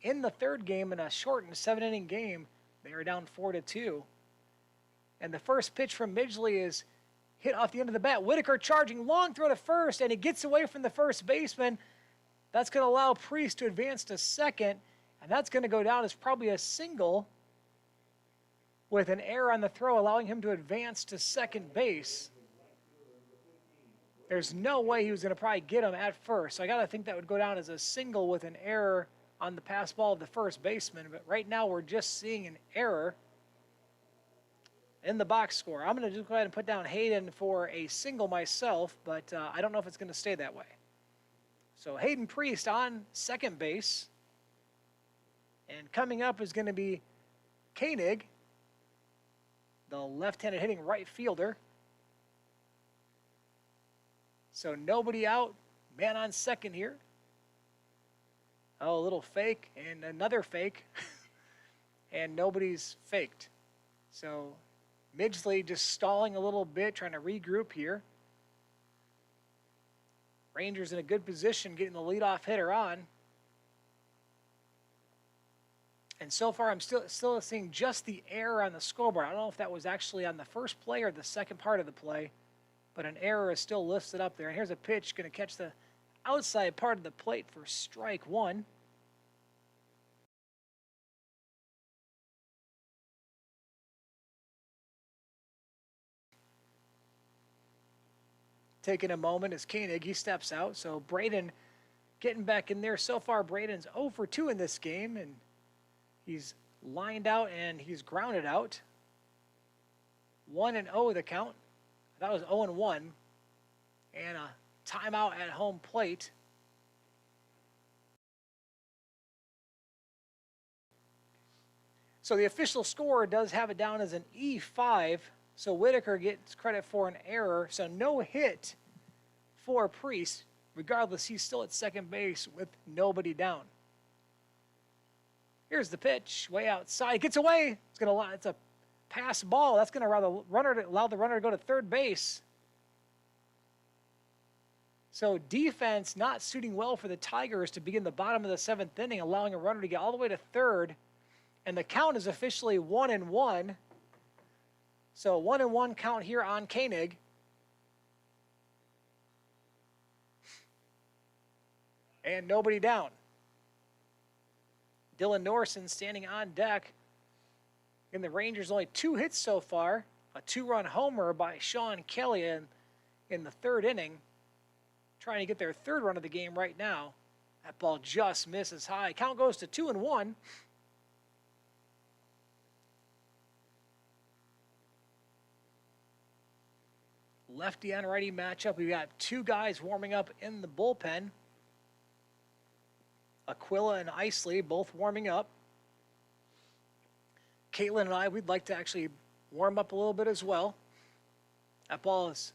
in the third game in a shortened 7-inning game. They are down 4-2. And the first pitch from Midgley is hit off the end of the bat. Whitaker charging, long throw to first, and he gets away from the first baseman. That's going to allow Priest to advance to second, and that's going to go down as probably a single with an error on the throw, allowing him to advance to second base. There's no way he was going to probably get him at first. So I got to think that would go down as a single with an error on the pass ball of the first baseman. But right now we're just seeing an error in the box score. I'm going to just go ahead and put down Hayden for a single myself, but I don't know if it's going to stay that way. So Hayden Priest on second base. And coming up is going to be Koenig, the left-handed hitting right fielder. So nobody out, man on second here. Oh, a little fake and another fake. And nobody's faked. So Midgley just stalling a little bit, trying to regroup here. Rangers in a good position getting the leadoff hitter on. And so far I'm still seeing just the error on the scoreboard. I don't know if that was actually on the first play or the second part of the play, but an error is still listed up there. And here's a pitch going to catch the outside part of the plate for strike one. Taking a moment as Koenig, he steps out. So Braden getting back in there. So far Braden's 0 for 2 in this game, and he's lined out and he's grounded out. 1-0 the count. That was 0-1. And a timeout at home plate. So the official score does have it down as an E5. So Whitaker gets credit for an error. So no hit for Priest. Regardless, he's still at second base with nobody down. Here's the pitch, way outside. Gets away. It's a pass ball. That's going to allow the runner to go to third base. So defense not suiting well for the Tigers to begin the bottom of the 7th inning, allowing a runner to get all the way to third. And the count is officially 1-1. So 1-1 count here on Koenig. And nobody down. Dylan Norson standing on deck. In the Rangers, only 2 hits so far. A 2-run homer by Sean Kelly in the third inning. Trying to get their third run of the game right now. That ball just misses high. Count goes to 2-1. Lefty on righty matchup. We've got 2 guys warming up in the bullpen. Aquila and Isley both warming up. Caitlin and I, we'd like to actually warm up a little bit as well. That ball is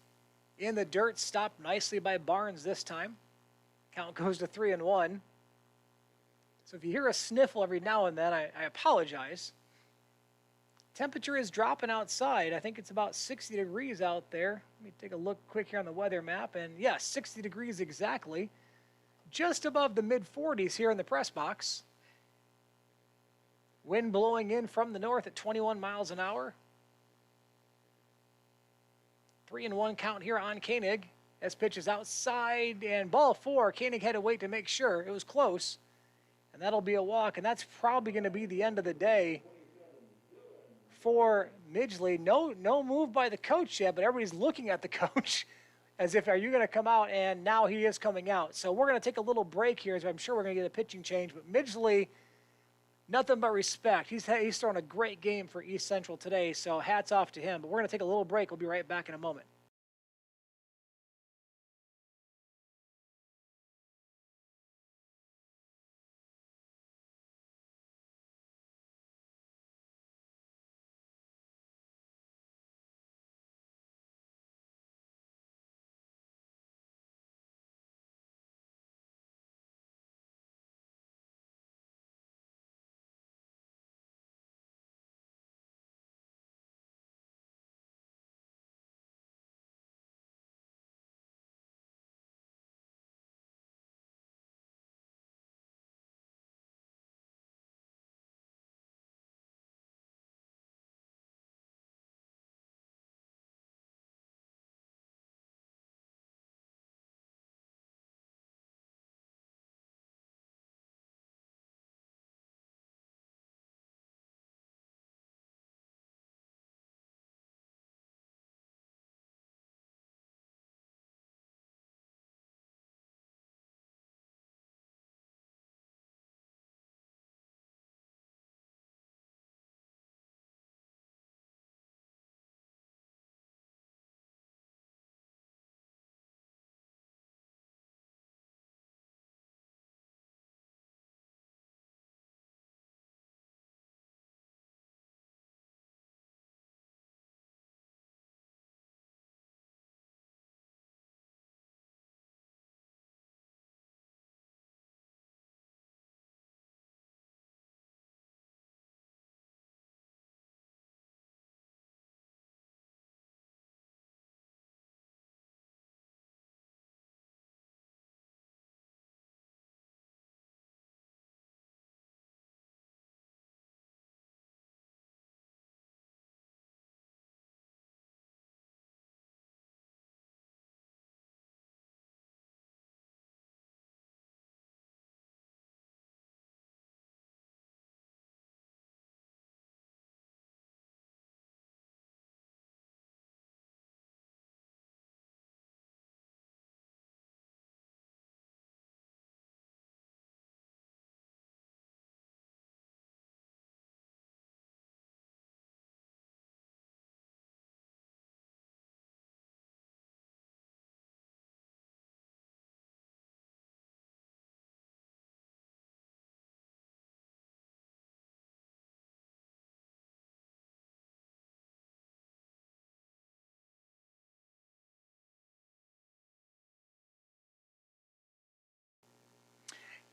in the dirt, stopped nicely by Barnes this time. Count goes to 3-1. So if you hear a sniffle every now and then, I apologize. Temperature is dropping outside. I think it's about 60 degrees out there. Let me take a look quick here on the weather map. And yes, 60 degrees exactly. Just above the mid-40s here in the press box. Wind blowing in from the north at 21 miles an hour. 3-1 count here on Koenig. As pitch is outside and ball 4. Koenig had to wait to make sure. It was close. And that'll be a walk. And that's probably going to be the end of the day for Midgley. No move by the coach yet, but everybody's looking at the coach as if, are you going to come out? And now he is coming out. So we're going to take a little break here, as I'm sure we're going to get a pitching change. But Midgley, nothing but respect. He's thrown a great game for East Central today, so hats off to him. But we're going to take a little break. We'll be right back in a moment.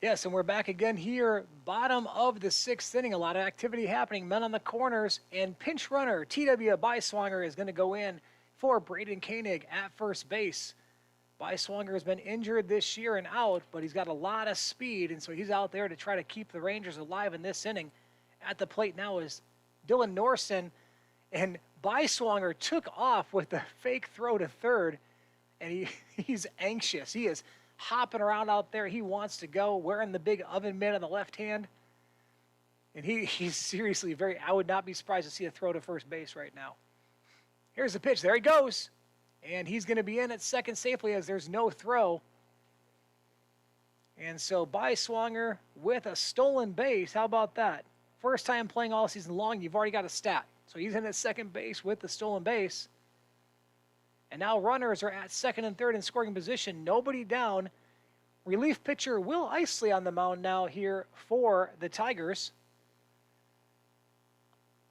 Yes, and we're back again here, bottom of the sixth inning. A lot of activity happening. Men on the corners, and pinch runner T.W. Beiswanger is going to go in for Braden Koenig at first base. Beiswanger has been injured this year and out, but he's got a lot of speed, and so he's out there to try to keep the Rangers alive in this inning. At the plate now is Dylan Norson, and Beiswanger took off with the fake throw to third, and he's anxious. He is hopping around out there. He wants to go, wearing the big oven mitt on the left hand. And he's seriously I would not be surprised to see a throw to first base right now. Here's the pitch. There he goes. And he's going to be in at second safely as there's no throw. And so Beiswanger with a stolen base. How about that? First time playing all season long, you've already got a stat. So he's in at second base with the stolen base. And now runners are at second and third in scoring position. Nobody down. Relief pitcher Will Isley on the mound now here for the Tigers.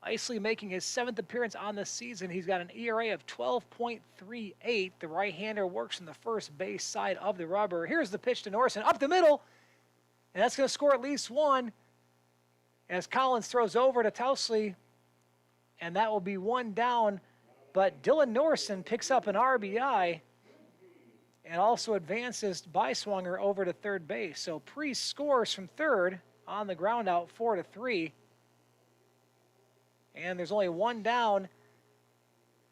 Isley making his 7th appearance on the season. He's got an ERA of 12.38. The right-hander works on the first base side of the rubber. Here's the pitch to Norson up the middle. And that's going to score at least one as Collins throws over to Tousley. And that will be one down. But Dylan Norson picks up an RBI and also advances Beiswanger over to third base. So Priest scores from third on the ground out 4-3. And there's only one down.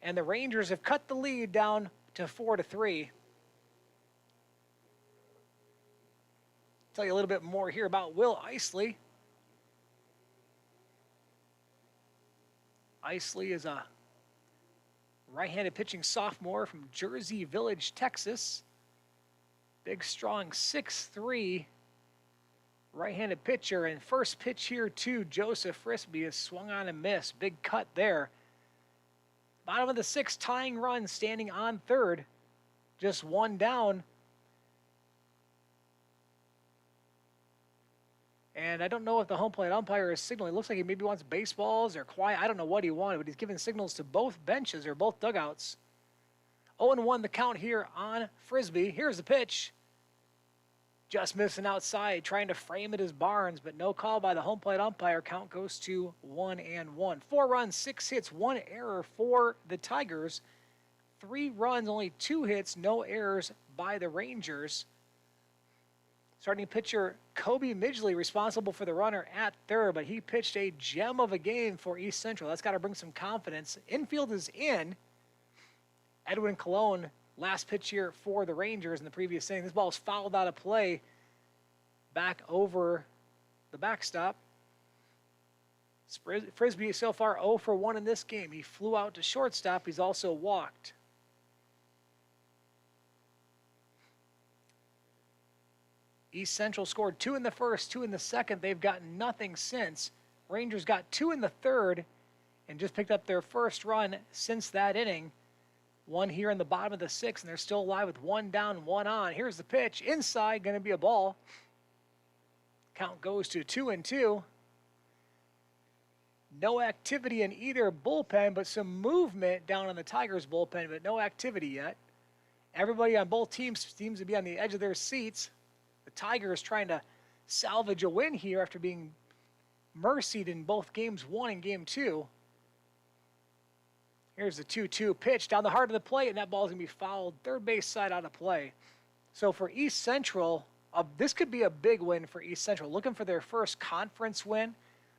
And the Rangers have cut the lead down to 4-3. Tell you a little bit more here about Will Isley. Isley is a right-handed pitching sophomore from Jersey Village, Texas. Big, strong 6'3", right-handed pitcher. And first pitch here to Joseph Frisbee is swung on and missed. Big cut there. Bottom of the sixth, tying run, standing on third. Just one down. And I don't know if the home plate umpire is signaling. It looks like he maybe wants baseballs or quiet. I don't know what he wanted, but he's giving signals to both benches or both dugouts. 0-1 the count here on Frisbee. Here's the pitch. Just missing outside, trying to frame it as Barnes, but no call by the home plate umpire. Count goes to 1-1. 4 runs, 6 hits, 1 error for the Tigers. 3 runs, only 2 hits, no errors by the Rangers. Starting pitcher Kobe Midgley responsible for the runner at third, but he pitched a gem of a game for East Central. That's got to bring some confidence. Infield is in. Edwin Colon, last pitch here for the Rangers in the previous inning. This ball is fouled out of play back over the backstop. Frisbee so far 0 for 1 in this game. He flew out to shortstop. He's also walked. East Central scored 2 in the first, 2 in the second. They've gotten nothing since. Rangers got 2 in the third and just picked up their first run since that inning. 1 here in the bottom of the sixth, and they're still alive with 1 down, 1 on. Here's the pitch. Inside, going to be a ball. Count goes to 2-2. No activity in either bullpen, but some movement down on the Tigers bullpen, but no activity yet. Everybody on both teams seems to be on the edge of their seats. The Tigers trying to salvage a win here after being mercied in both games 1 and game 2. Here's the 2-2 pitch down the heart of the plate, and that ball's going to be fouled third base side out of play. So for East Central, this could be a big win for East Central. Looking for their first conference win.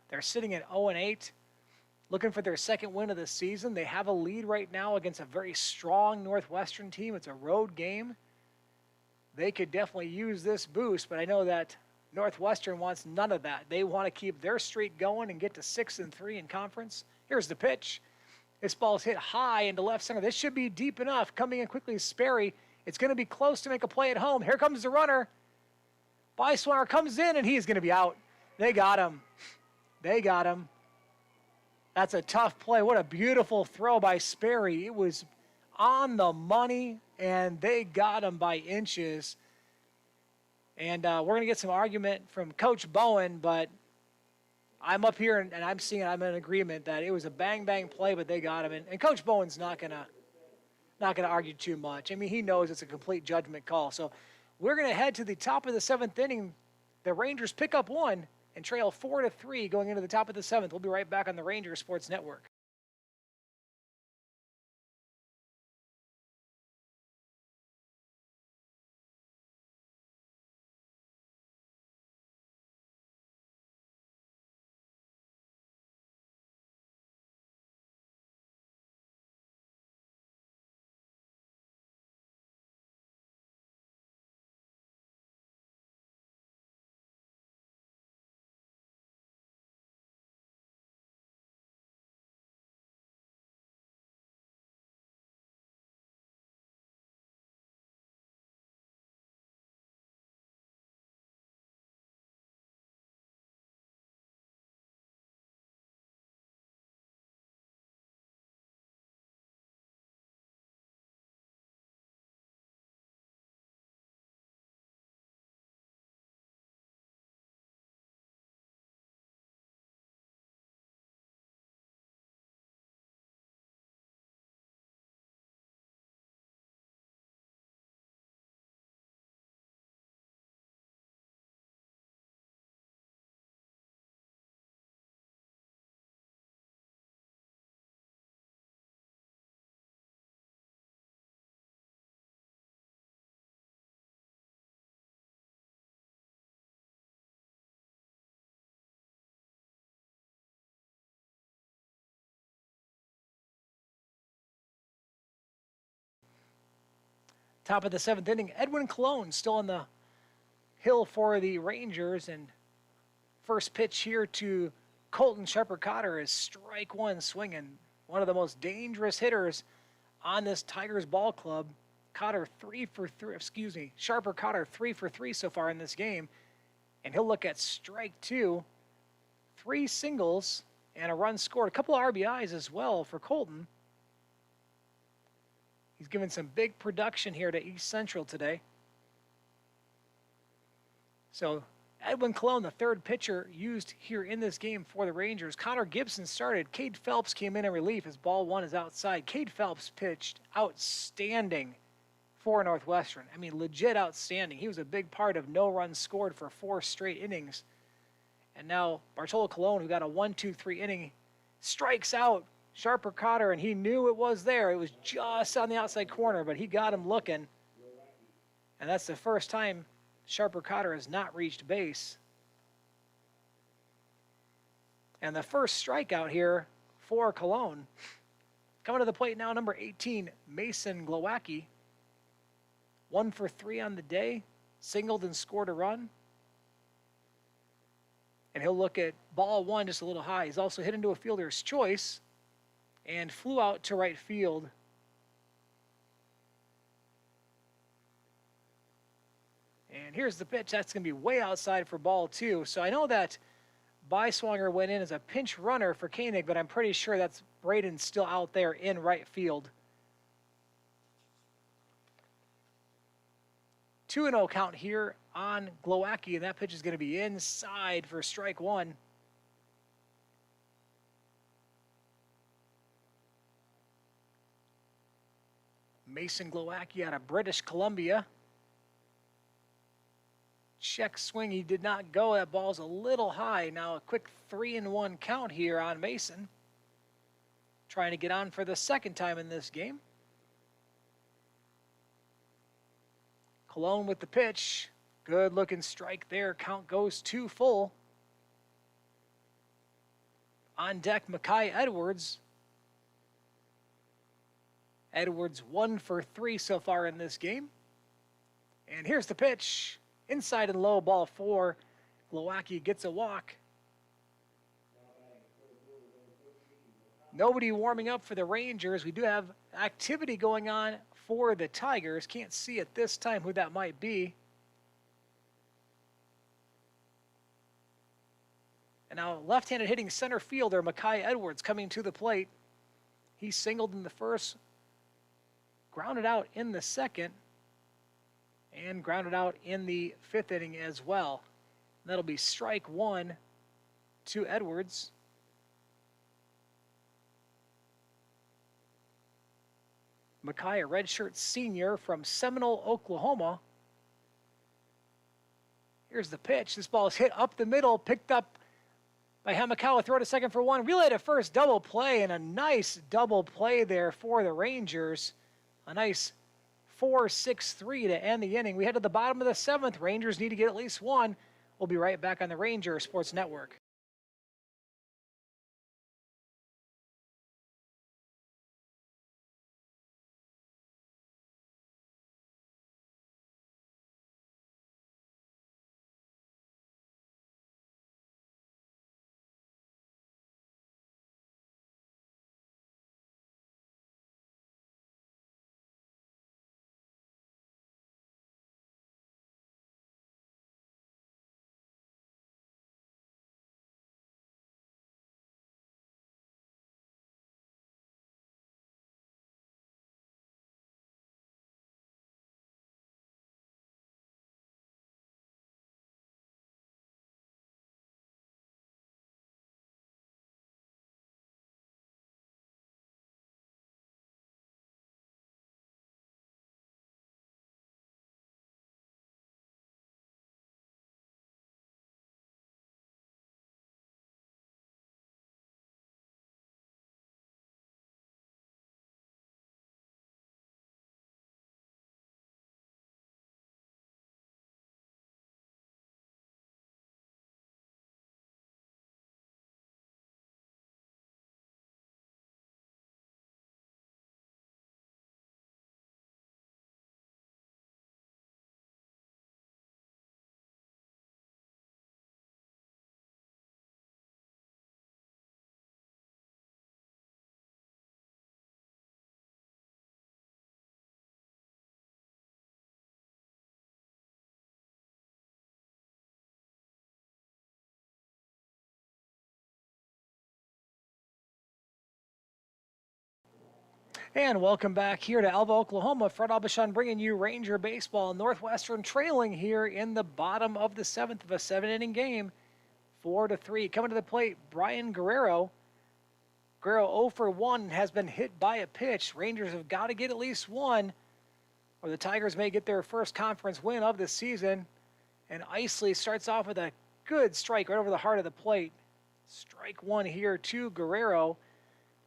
They're sitting at 0-8. Looking for their second win of the season. They have a lead right now against a very strong Northwestern team. It's a road game. They could definitely use this boost, but I know that Northwestern wants none of that. They want to keep their streak going and get to 6-3 in conference. Here's the pitch. This ball's hit high into left center. This should be deep enough. Coming in quickly is Sperry. It's going to be close to make a play at home. Here comes the runner. Beiswanger comes in, and he's going to be out. They got him. They got him. That's a tough play. What a beautiful throw by Sperry. It was on the money, and they got him by inches. And we're going to get some argument from Coach Bowen, but I'm up here and I'm seeing, I'm in agreement that it was a bang play, but they got him. And Coach Bowen's not gonna argue too much. I mean, he knows it's a complete judgment call. So we're gonna head to the top of the 7th inning. The Rangers pick up one and trail 4-3 going into the top of the 7th. We'll be right back on the Rangers Sports Network. Top of the 7th inning, Edwin Colon still on the hill for the Rangers. And first pitch here to Colton Sharper-Cotter is strike one swinging. One of the most dangerous hitters on this Tigers ball club. Sharper-Cotter 3 for 3 so far in this game. And he'll look at strike two. 3 singles and a run scored. A couple of RBIs as well for Colton. He's given some big production here to East Central today. So Edwin Colon, the third pitcher used here in this game for the Rangers. Connor Gibson started. Cade Phelps came in relief as ball one is outside. Cade Phelps pitched outstanding for Northwestern. I mean, legit outstanding. He was a big part of no runs scored for 4 straight innings. And now Bartolo Colon, who got a 1-2-3 inning, strikes out Sharper-Cotter, and he knew it was there. It was just on the outside corner, but he got him looking. And that's the first time Sharper-Cotter has not reached base. And the first strikeout here for Colon. Coming to the plate now, number 18, Mason Glowacki. 1 for 3 on the day, singled and scored a run. And he'll look at ball one just a little high. He's also hit into a fielder's choice and flew out to right field. And here's the pitch. That's going to be way outside for ball two. So I know that Beiswanger went in as a pinch runner for Koenig, but I'm pretty sure that's Braden still out there in right field. 2-0 count here on Glowacki, and that pitch is going to be inside for strike one. Mason Glowacki out of British Columbia. Check swing, he did not go. That ball's a little high. Now a quick 3-1 count here on Mason. Trying to get on for the second time in this game. Colon with the pitch. Good looking strike there. Count goes 2 full. On deck, Makai Edwards. Edwards 1 for 3 so far in this game. And here's the pitch. Inside and low, ball 4. Glowacki gets a walk. Nobody warming up for the Rangers. We do have activity going on for the Tigers. Can't see at this time who that might be. And now left-handed hitting center fielder Makai Edwards coming to the plate. He singled in the first, grounded out in the second, and grounded out in the 5th inning as well. And that'll be strike one to Edwards. Makai, a redshirt senior from Seminole, Oklahoma. Here's the pitch. This ball is hit up the middle, picked up by Hamakawa. Throw to second for one. Relay to first. Double play, and a nice double play there for the Rangers. A nice 4-6-3 to end the inning. We head to the bottom of the seventh. Rangers need to get at least one. We'll be right back on the Ranger Sports Network. And welcome back here to Alva, Oklahoma. Fred Abishon bringing you Ranger baseball. Northwestern trailing here in the bottom of the seventh of a 7-inning game, 4-3. Coming to the plate, Brian Guerrero. Guerrero 0 for 1 has been hit by a pitch. Rangers have got to get at least one, or the Tigers may get their first conference win of the season. And Isley starts off with a good strike right over the heart of the plate. Strike one here to Guerrero.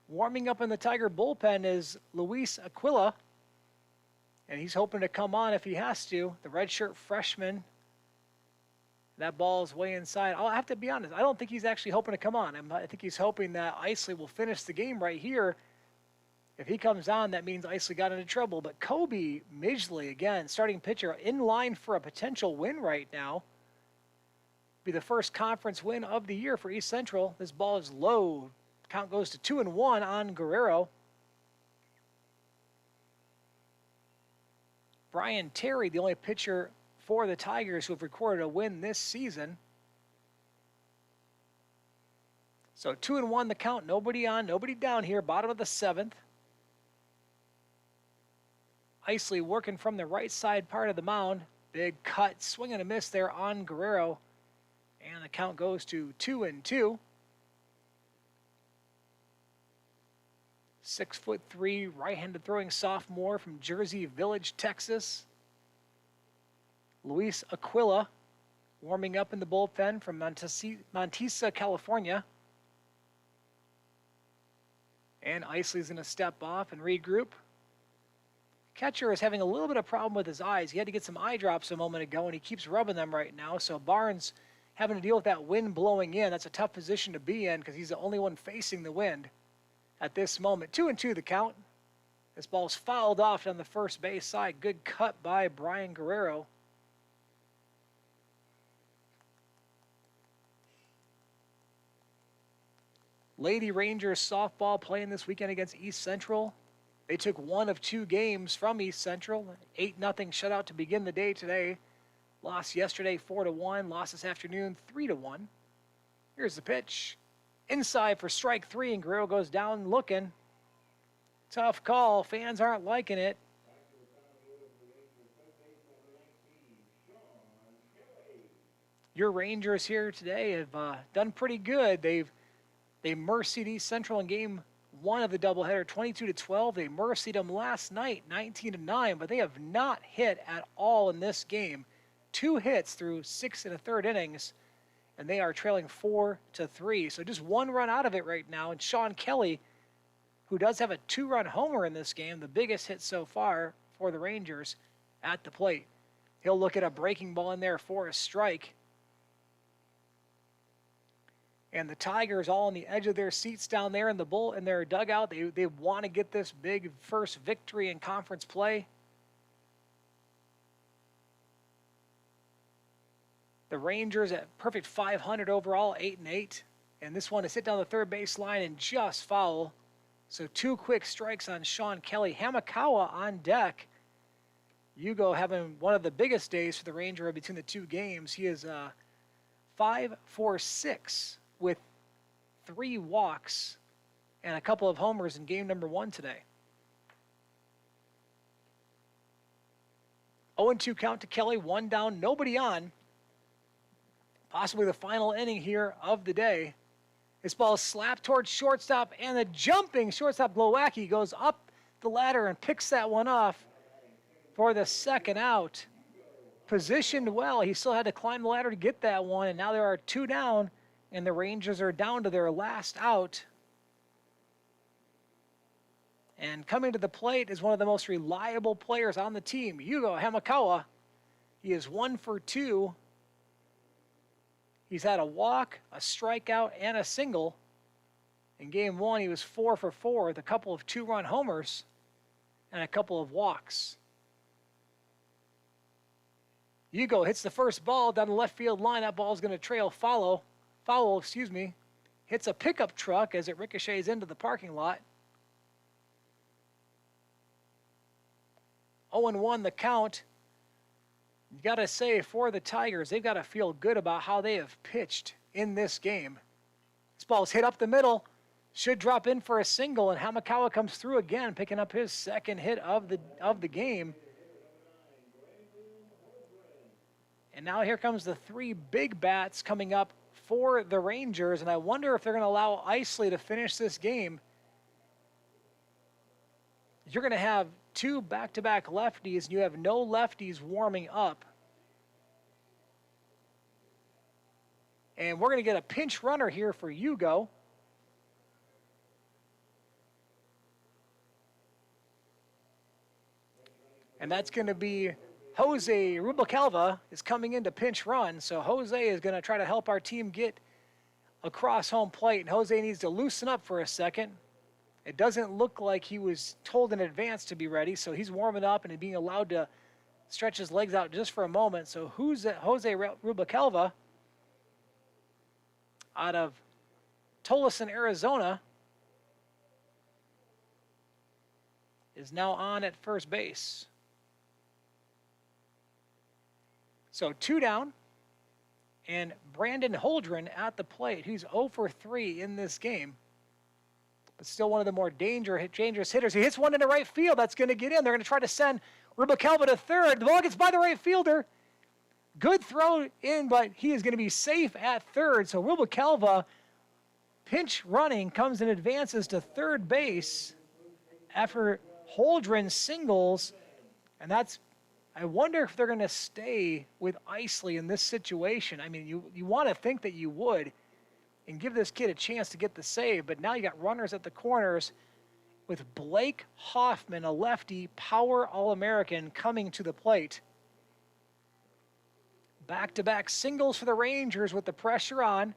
Warming up in the Tiger bullpen is Luis Aquila, and he's hoping to come on if he has to. The redshirt freshman. That ball is way inside. I'll have to be honest, I don't think he's actually hoping to come on. I think he's hoping that Isley will finish the game right here. If he comes on, that means Isley got into trouble. But Kobe Midgley, again, starting pitcher, in line for a potential win right now. Be the first conference win of the year for East Central. This ball is low. Count goes to 2-1 on Guerrero. Brian Terry, the only pitcher for the Tigers who have recorded a win this season. So 2-1 the count. Nobody on, nobody down here. Bottom of the seventh. Isley working from the right side part of the mound. Big cut, swing and a miss there on Guerrero. And the count goes to 2-2. 6'3", right-handed throwing sophomore from Jersey Village, Texas. Luis Aquila warming up in the bullpen from Montesa, California. And Isley's going to step off and regroup. Catcher is having a little bit of problem with his eyes. He had to get some eye drops a moment ago, and he keeps rubbing them right now. So Barnes having to deal with that wind blowing in. That's a tough position to be in because he's the only one facing the wind at this moment. 2-2 the count. This ball's fouled off on the first base side. Good cut by Brian Guerrero. Lady Rangers softball playing this weekend against East Central. They took one of two games from East Central. 8-0 shutout to begin the day today. Lost yesterday 4-1. Lost this afternoon 3-1. Here's the pitch. Inside for strike three, and Guerrero goes down looking. Tough call. Fans aren't liking it. Your Rangers here today have done pretty good. They mercied East Central in game one of the doubleheader, 22-12. They mercied them last night, 19-9, but they have not hit at all in this game. 2 hits through 6 1/3 innings, and they are trailing 4-3. So just 1 run out of it right now. And Sean Kelly, who does have a 2-run homer in this game, the biggest hit so far for the Rangers, at the plate. He'll look at a breaking ball in there for a strike. And the Tigers all on the edge of their seats down there in their dugout. They want to get this big first victory in conference play. The Rangers at perfect 500 overall, 8-8. And this one is hit down the third base line and just foul. So 2 quick strikes on Sean Kelly. Hamakawa on deck. Hugo having one of the biggest days for the Ranger between the 2 games. He is 5 for 6 with 3 walks and a couple of homers in game number 1 today. 0-2 count to Kelly, 1 down, nobody on. Possibly the final inning here of the day. This ball is slapped towards shortstop, and the jumping shortstop Glowacki goes up the ladder and picks that one off for the second out. Positioned well. He still had to climb the ladder to get that one, and now there are 2 down, and the Rangers are down to their last out. And coming to the plate is one of the most reliable players on the team, Yugo Hamakawa. He is 1 for 2. He's had a walk, a strikeout, and a single. In game 1, he was 4 for 4 with a couple of 2-run homers and a couple of walks. Hugo hits the first ball down the left field line. That ball is going to trail foul, hits a pickup truck as it ricochets into the parking lot. 0-1 the count. You got to say, for the Tigers, they've got to feel good about how they have pitched in this game. This ball is hit up the middle, should drop in for a single, and Hamakawa comes through again, picking up his second hit of the game. And now here comes the 3 big bats coming up for the Rangers, and I wonder if they're going to allow Isley to finish this game. You're going to have 2 back-to-back lefties, and you have no lefties warming up. And we're going to get a pinch runner here for Hugo. And that's going to be Jose Rubalcalva is coming in to pinch run. So Jose is going to try to help our team get across home plate. And Jose needs to loosen up for a second. It doesn't look like he was told in advance to be ready, so he's warming up and being allowed to stretch his legs out just for a moment. So Jose Rubalcalva out of Tolleson, Arizona, is now on at first base. So 2 down, and Brandon Holdren at the plate, who's 0 for 3 in this game. But still one of the more dangerous hitters. He hits one into right field. That's going to get in. They're going to try to send Rubalcalva to third. The ball gets by the right fielder. Good throw in, but he is going to be safe at third. So Rubalcalva, pinch running, comes and advances to third base after Holdren singles. And that's, I wonder if they're going to stay with Isley in this situation. I mean, you want to think that you would and give this kid a chance to get the save, but now you got runners at the corners with Blake Hoffman, a lefty, power All-American, coming to the plate. Back-to-back singles for the Rangers with the pressure on.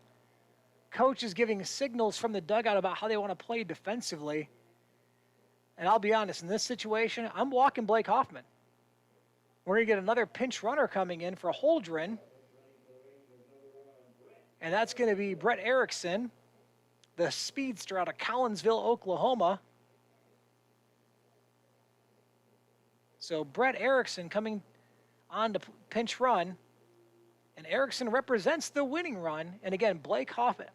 Coach is giving signals from the dugout about how they want to play defensively. And I'll be honest, in this situation, I'm walking Blake Hoffman. We're going to get another pinch runner coming in for Holdren. And that's going to be Brett Erickson, the speedster out of Collinsville, Oklahoma. So Brett Erickson coming on to pinch run. And Erickson represents the winning run. And again, Blake Hoffman,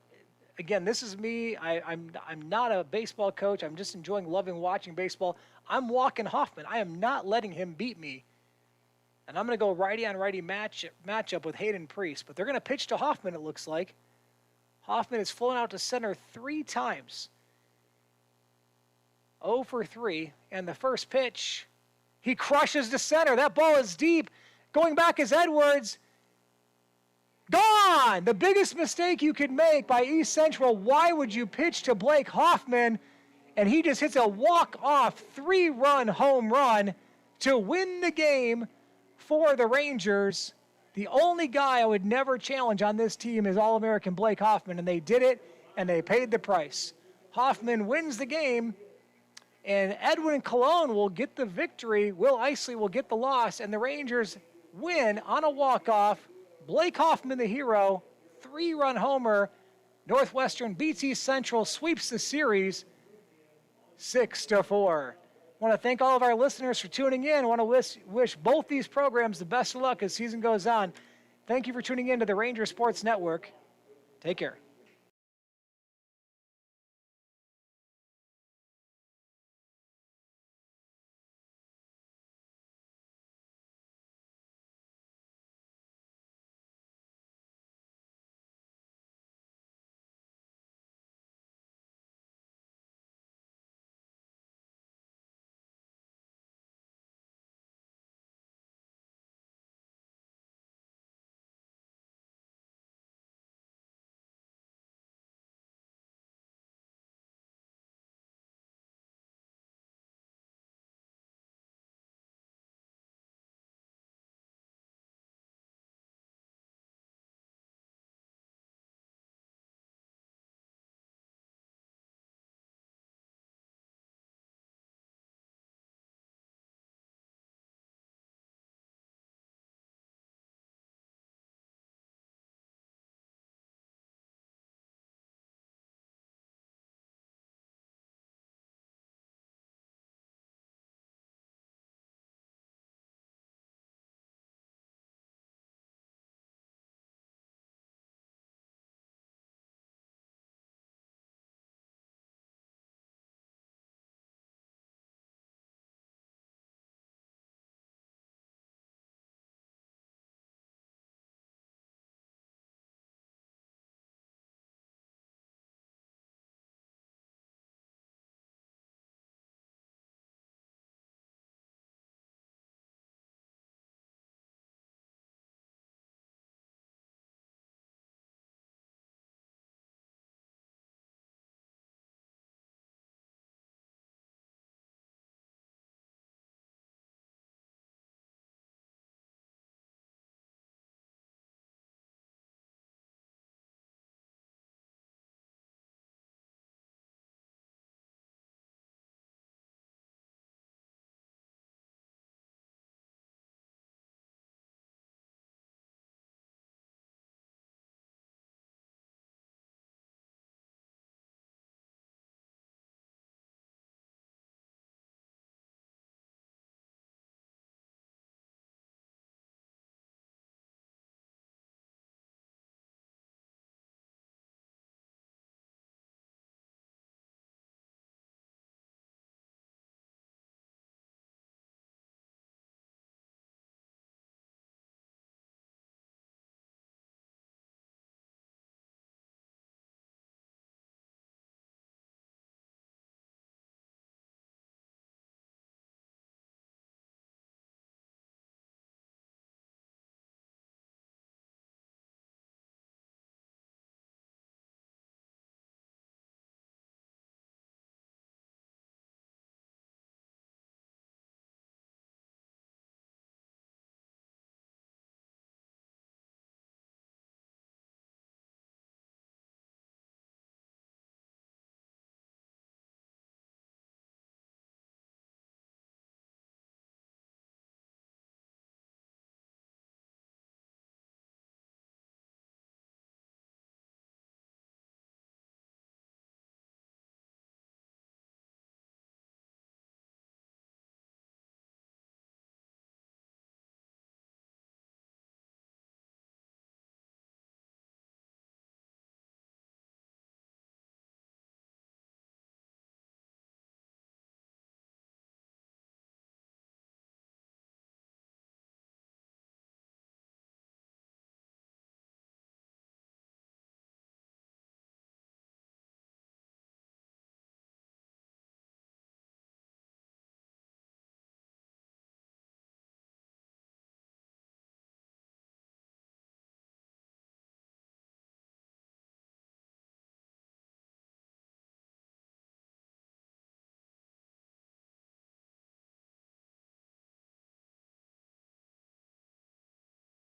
again, this is me. I'm not a baseball coach. I'm just enjoying loving watching baseball. I'm walking Hoffman. I am not letting him beat me. And I'm going to go righty-on-righty matchup with Hayden Priest. But they're going to pitch to Hoffman, it looks like. Hoffman has flown out to center 3 times. 0 for 3. And the first pitch, he crushes to center. That ball is deep. Going back is Edwards. Gone! The biggest mistake you could make by East Central. Why would you pitch to Blake Hoffman? And he just hits a walk-off 3-run home run to win the game for the Rangers. The only guy I would never challenge on this team is All-American Blake Hoffman, and they did it, and they paid the price. Hoffman wins the game, and Edwin Colon will get the victory. Will Isley will get the loss, and the Rangers win on a walk-off. Blake Hoffman, the hero, 3-run homer. Northwestern beats East Central, sweeps the series 6-4. I want to thank all of our listeners for tuning in. I want to wish both these programs the best of luck as season goes on. Thank you for tuning in to the Ranger Sports Network. Take care.